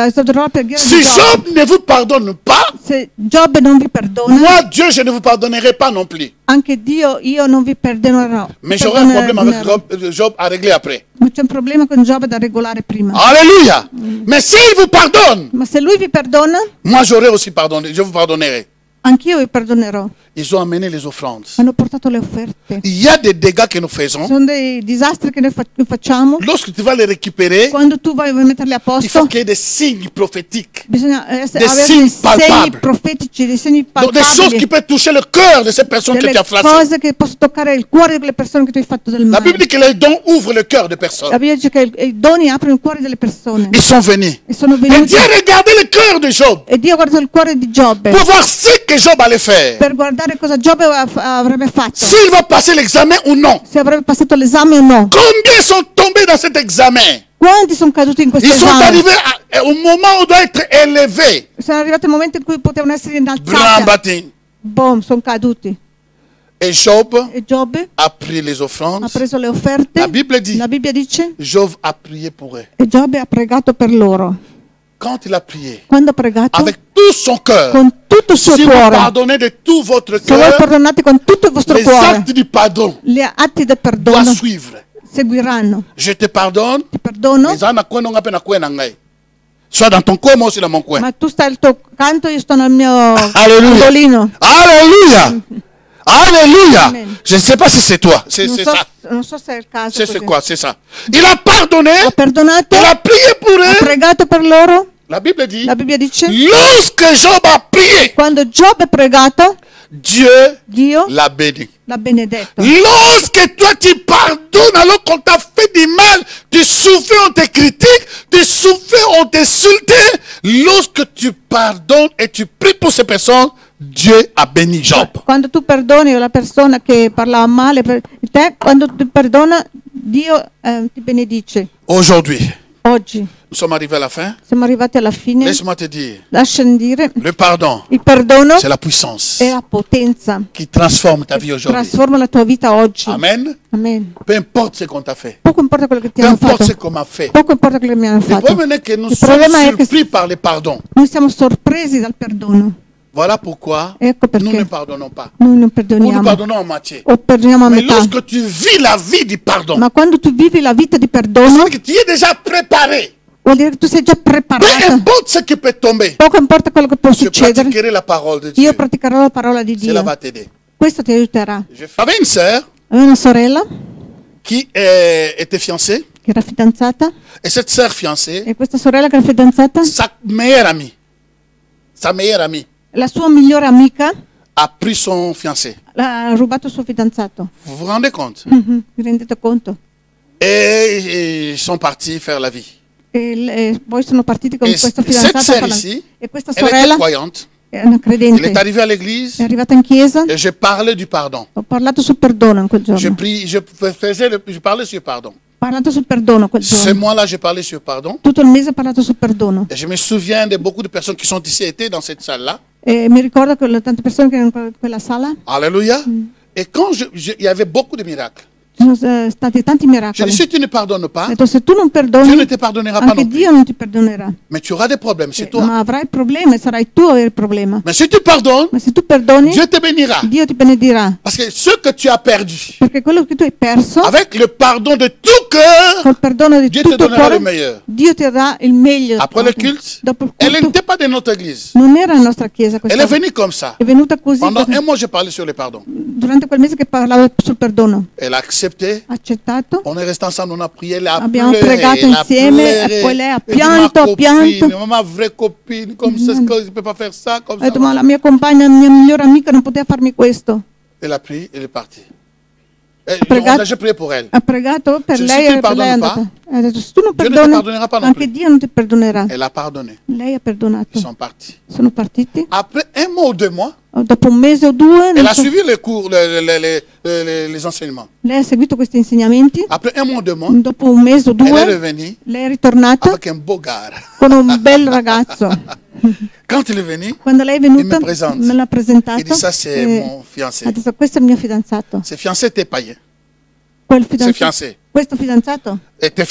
esorterò la preghiera Si di Giobbe. Job ne vous pardonne pas, Se Giobbe non vi perdona, moi, Dieu, je ne vous pardonnerai pas non plus. anche Dio io non vi perdonerò. Mais j'aurai un problème avec Job à régler après. Ma c'è un problema con Giobbe da regolare prima. Alléluia. Mais s'il vous pardonne, Ma se lui vi perdona, moi, j'aurai aussi pardonné. Je vous pardonnerai. anch'io vi perdonerò. Ils ont amené les offrandes. Hanno portato le offerte. Il y a des dégâts que nous faisons. Sono dei disastri che noi facciamo. Lorsque tu vas les récupérer, Quando tu vuoi metterli a il faut posto, qu'il y ait des signes prophétiques. bisogna Des avere signes dei segni palpabili. profetici, dei segni Donc des choses palpabili, qui peuvent toucher le cœur de ces personnes que delle tu as flattées. cose che possono toccare il cuore delle persone che tu hai fatto del La male. Bible dit que les dons ouvrent le cœur des La personnes. Bibbia dice che i doni aprono il cuore delle persone. Ils sont venus. E sono Et venuti. Dieu a regardé le cœur de Job E Dio guarda il cuore di Giobbe pour voir ce que Job allait faire. per guardare cosa Giobbe avrebbe fatto. S'il va passer l'examen ou non. Se avrebbe passato l'esame o no. Combien sont tombés dans cet examen? Quanti sono caduti in questo Ils sont esame? arrivés au moment où doit être élevé. Sono arrivati al momento in cui potevano essere innalzati. Brambatin. Boom, sono caduti. Et Job E Giobbe a pris les ha offrandes. preso le offerte. La Bible dit, La Bibbia dice, Job a prié pour eux. e Giobbe ha pregato per loro. Quand il a prié, Quando ha pregato, avec tout son cœur, con tutto il suo si vous cuore, pardonnez de tout votre se voi cœur, perdonate con tutto il vostro les cuore, actes du pardon gli atti del doivent perdono suivre. seguiranno. Je te pardonne, Ti perdono, mais en akwe nonga pe na kwe na ngai. Soit dans ton coin, moi aussi dans mon coin. ma tu stai al tuo canto, io sto nel mio Alléluia. angolino. Alléluia. Alléluia. Amen. Je ne sais pas si c'est toi. C'est Non ça. non so se è il caso. C'est così. quoi? C'est ça. Il a pardonné. Ha perdonato, Il a prié pour ha eux. pregato per loro. La Bible dit, La Bibbia dice, lorsque Job a prié, quando Giobbe ha pregato, Dieu Dio l'a béni. l'ha benedetto. Lorsque toi tu pardonnes alors qu'on t'a fait du mal, tu souffres, on te critique, tu souffres, on t'insulte. Lorsque tu pardonnes et tu pries pour ces personnes, Dieu a béni Job. Quando tu perdoni la persona che parlava male per te, quando tu perdona, Dio ti benedice. Aujourd'hui, Oggi nous sommes arrivés à la fin. siamo arrivati alla fine. Laisse-moi te dire, Lasciami dire, le pardon, il perdono c'est la puissance è la potenza qui transforme ta vie che aujourd'hui. trasforma la tua vita oggi. Amen. Amen. Peu importe ce qu'on t'a fait. Poco importa quello che ti Peu hanno importe ce fatto. qu'on m'a fait. Poco importa quello che mi hanno Le fatto. problème est que nous Il sommes problema è che surpris par les pardons. noi siamo sorpresi dal perdono. Voilà pourquoi Ecco nous ne perché pardonnons pas. noi non Ou nous perdoniamo. pardonnons en moitié. O perdoniamo a Mais metà. lorsque tu vis la vie du pardon, Ma quando tu vivi la vita di perdono, c'est que tu es déjà préparé. vuol dire che tu sei già Peu preparato. importe ce qui peut tomber. Poco importa quello che può Je succedere. pratiquerai la parole de Dieu. Io praticherò la parola di Cela Dio. va t'aider. Questo ti aiuterà. J'avais une sœur Avevo una sorella qui était fiancée. che era fidanzata Et cette sœur fiancée, e questa sorella che era fidanzata, sa meilleure amie, la sua migliore amica a pris son fiancé. ha rubato il suo fidanzato. Vous vous rendez compte? Vi rendete conto? Et ils sont partis faire la vie. E poi sono partiti con Et questa cette fidanzata. sœur parlando. ici, E questa elle était sorella croyante. è una Elle credente. est arrivée à È l'église arrivata in chiesa. et je parlais du pardon. Ho parlato sul perdono in quel giorno. Je parlais sur le pardon. parlato sul perdono quel Ce giorno. mois-là, j'ai parlé sur pardon. Tutto il mese ho parlato sul perdono. Et je me souviens de beaucoup de personnes qui sont ici, étaient dans cette salle-là. E mi ricordo che le tante persone che erano in quella sala, Alléluia. Et quand il y avait beaucoup de miracles. ci sono stati tanti Je miracoli. dis, si tu ne pardonnes Ho pas, detto, se tu non Dieu perdoni, ne te pardonnera pas anche non plus. Dio non ti perdonerà. Mais tu auras des problèmes, c'est toi. Ma avrai problemi, sarai tu a avere il problema. Mais si tu pardonnes, Ma se tu perdoni, Dieu te bénira. Dio ti benedirà. Parce que ce que tu as perdu, Perché quello che tu hai perso, avec le pardon de tout cœur, col perdono di Dieu te tutto il donnera le cuore, meilleur. Dio ti darà il meglio. Après le culte, Dopo il elle culto, n'était pas de notre église. non era la nostra chiesa Elle est questa. venue comme ça. È venuta così. Pendant un mois, j'ai parlé sur le pardon. Durante quel mese che parlavo sul perdono. Elle a accepté. Ha accettato. On est resté ensemble, on a prié, elle a Abbiamo pleuré, pregato elle a insieme, pleuré. e poi lei ha Elle dit, pianto, ma ha pianto. copine, ma vraie copine, comme ça, je ne peux pas faire ça, comme Ho detto, ça. ma la mia compagna, la mia migliore amica non poteva farmi questo. Elle a prié, elle est partie. Et pregato. j'ai prié pour elle. Ha pregato per Se lei tu e per lei è pardoni andata. Ha detto, se tu non Dio non ti perdoni, perdonerà pas non anche più. Dio non ti perdonerà. Elle a pardonné. Lei ha perdonato. Ils sont partis. Sono partiti. Après un mois ou 2 mois, Dopo un mese o due, elle non a so, suivi les cours, les enseignements. lei ha seguito questi insegnamenti. Après un mois ou 2 mois, Dopo un mese o elle est due, revenue lei è ritornata avec un beau gars. con un bel ragazzo. Quand il est venu, Quando lei è il venuta, me présente. me l'ha Il presentato. dit, ça c'est e mon fiancé. ha detto, questo è il mio fidanzato. Ses fiancés étaient païens. Quel Ses fidanzato, fiancés questo fidanzato étaient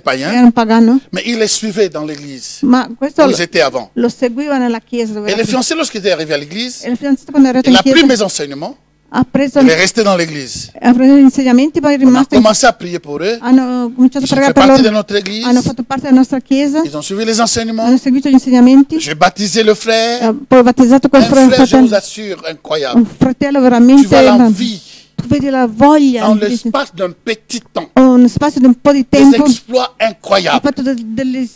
païens. era un pagano, Mais il les suivait dans l'église. ma questo Où ils étaient avant. lo seguiva nella chiesa. Dove Et era le fiancé, lorsqu'il est arrivé à l'église, e il fidanzato quando è arrivato il in a pris chiesa mes enseignements. ha preso Il est resté dans l'église. gli insegnamenti, poi è On a rimasto commencé à prier pour eux. hanno cominciato a Ils ont pregare fait per partie de loro, notre église. hanno fatto parte della nostra chiesa, Ils ont suivi les enseignements. hanno seguito gli insegnamenti. J'ai baptisé le frère. Poi ho battezzato quel Un frère, je vous fratello, assure, un incroyable. fratello Tu veramente. vois l'envie. Tu vedi la voglia, En l'espace d'un petit temps. un spazio di un po' di Des tempo, exploits ha incroyables. fatto delle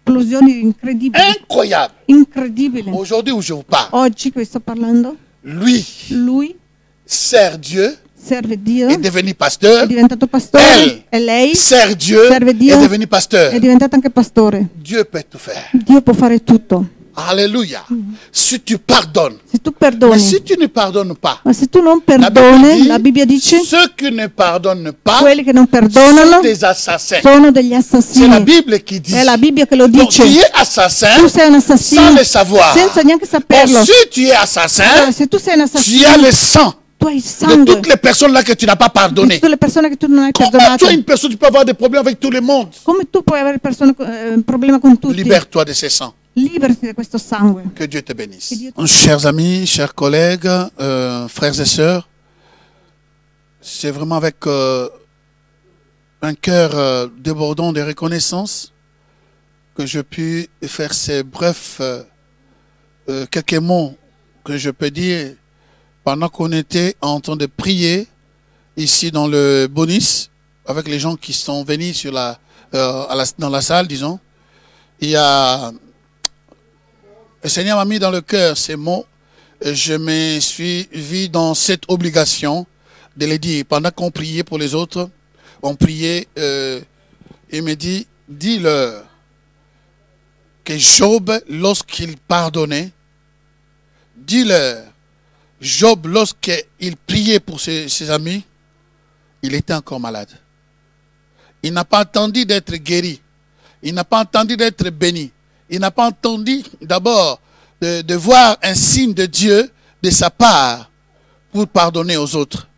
esplosioni incredibili. Incroyables. Incredibile. Aujourd'hui où je vous parle, Oggi che sto parlando, lui lui sert Dieu, serve Dio, est devenu è pasteur. diventato pastore, Elle e lei sert Dieu, serve Dio, est devenu pasteur. è diventata anche pastore. Dieu peut tout faire. Dio può fare tutto. Alléluia. Si tu pardonnes. Se tu Mais perdoni, si tu ne pardonnes pas, ma se tu non la perdoni, la Bibbia Bible dit, dice, ceux qui ne pardonnent pas quelli che non sont perdonano des assassins. sono degli C'est la assassini. Bible qui dit. È la Bibbia che lo Donc dice. tu es assassin Tu sei un assassino sans le savoir. senza neanche Or, saperlo. si tu es assassin, Allora, se tu sei un tu assassino, as le sang tu hai il de sangue toutes les personnes là que tu n'as pas di pardonné. tutte le persone che tu non hai Comment perdonato. tu es une personne, tu peux avoir des problèmes avec tout le monde. Come tu puoi avere un problema con tutti? Libère-toi de ces sangs. Liberati da questo sangue. Que Dieu te bénisse. Que Dieu Chers amis, chers collègues, frères et sœurs, c'est vraiment avec un cœur débordant de reconnaissance que je puis faire ces brefs quelques mots que je peux dire pendant qu'on était en train de prier ici dans le bonus avec les gens qui sont venus sur dans la salle, disons. Il y a le Seigneur m'a mis dans le cœur ces mots. Et je me suis vu dans cette obligation de les dire. Pendant qu'on priait pour les autres, on priait, il me dit, dis-leur que Job, lorsqu'il pardonnait, dis-leur, Job, lorsqu'il priait pour ses amis, il était encore malade. Il n'a pas attendu d'être guéri. Il n'a pas attendu d'être béni. Il n'a pas entendu d'abord de voir un signe de Dieu de sa part pour pardonner aux autres.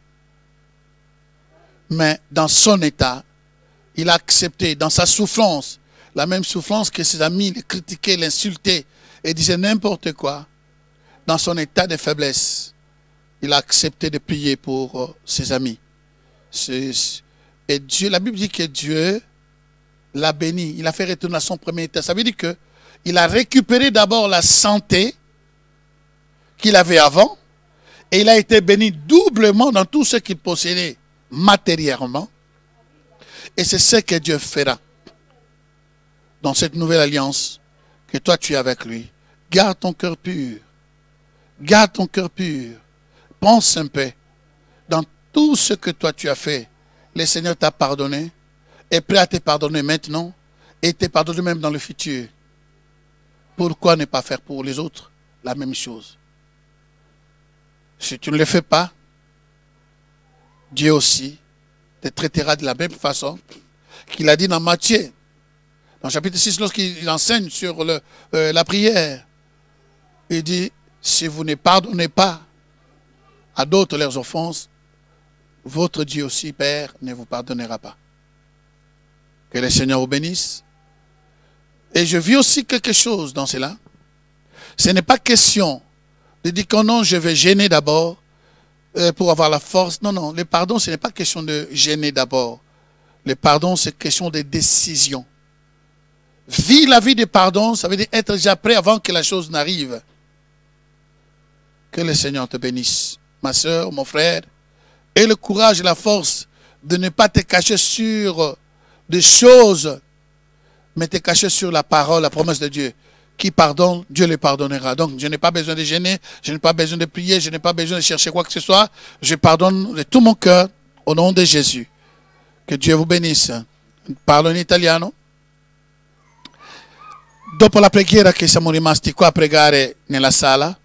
Mais dans son état, il a accepté, dans sa souffrance, la même souffrance que ses amis le critiquaient, l'insultaient et disaient n'importe quoi. Dans son état de faiblesse, il a accepté de prier pour ses amis. Et Dieu, la Bible dit que Dieu l'a béni. Il a fait retourner à son premier état. Ça veut dire que il a récupéré d'abord la santé qu'il avait avant et il a été béni doublement dans tout ce qu'il possédait matériellement. Et c'est ce que Dieu fera dans cette nouvelle alliance que toi tu es avec lui. Garde ton cœur pur. Garde ton cœur pur. Pense un peu. Dans tout ce que toi tu as fait, le Seigneur t'a pardonné, est prêt à te pardonner maintenant et te pardonner même dans le futur. Pourquoi ne pas faire pour les autres la même chose? Si tu ne le fais pas, Dieu aussi te traitera de la même façon qu'il a dit dans Matthieu. Dans le chapitre 6, lorsqu'il enseigne sur la prière, il dit, si vous ne pardonnez pas à d'autres leurs offenses, votre Dieu aussi, Père, ne vous pardonnera pas. Que le Seigneur vous bénisse. Et je vis aussi quelque chose dans cela. Ce n'est pas question de dire que non, je vais gêner d'abord pour avoir la force. Non, non, le pardon, ce n'est pas question de gêner d'abord. Le pardon, c'est question de décision. Vivre la vie de pardon, ça veut dire être déjà prêt avant que la chose n'arrive. Que le Seigneur te bénisse, ma soeur, mon frère. Et le courage et la force de ne pas te cacher sur des choses, mais te cacher sur la parole, la promesse de Dieu. Qui pardonne, Dieu le pardonnera. Donc, je n'ai pas besoin de gêner, je n'ai pas besoin de prier, je n'ai pas besoin de chercher quoi que ce soit. Je pardonne de tout mon cœur au nom de Jésus. Que Dieu vous bénisse. Parlo in italiano. Dopo la preghiera che siamo rimasti qua a pregare nella sala,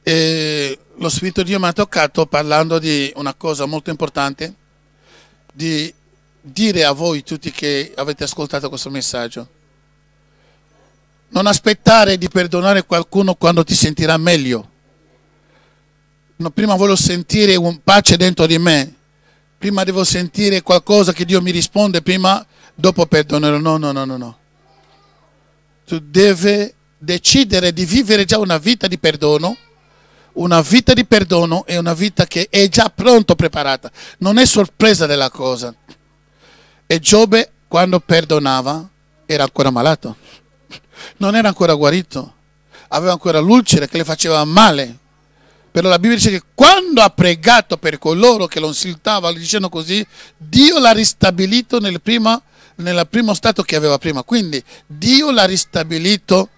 e lo Spirito di Dio mi ha toccato parlando di una cosa molto importante, di dire a voi tutti che avete ascoltato questo messaggio: non aspettare di perdonare qualcuno quando ti sentirà meglio. No, prima voglio sentire un pace dentro di me, prima devo sentire qualcosa che Dio mi risponde, prima, dopo perdonerò. No, no, no, no, no. Tu devi decidere di vivere già una vita di perdono. Una vita di perdono è una vita che è già pronto, preparata. Non è sorpresa della cosa. E Giobbe, quando perdonava, era ancora malato. Non era ancora guarito. Aveva ancora l'ulcere che le faceva male. Però la Bibbia dice che quando ha pregato per coloro che lo insultavano, dicendo così, Dio l'ha ristabilito nel primo stato che aveva prima. Quindi Dio l'ha ristabilito,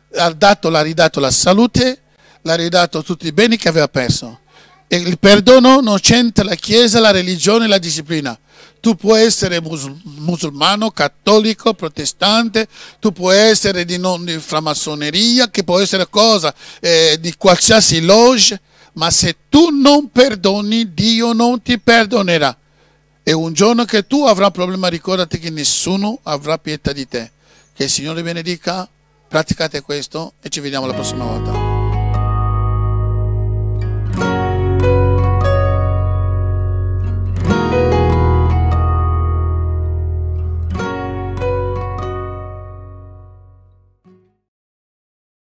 l'ha ridato la salute, l'ha ridato tutti i beni che aveva perso. E il perdono non c'entra la Chiesa, la religione, la disciplina. Tu puoi essere musulmano, cattolico, protestante, tu puoi essere di framassoneria, che può essere cosa di qualsiasi loge, ma se tu non perdoni, Dio non ti perdonerà. E un giorno che tu avrai un problema, ricordati che nessuno avrà pietà di te. Che il Signore benedica, praticate questo e ci vediamo la prossima volta.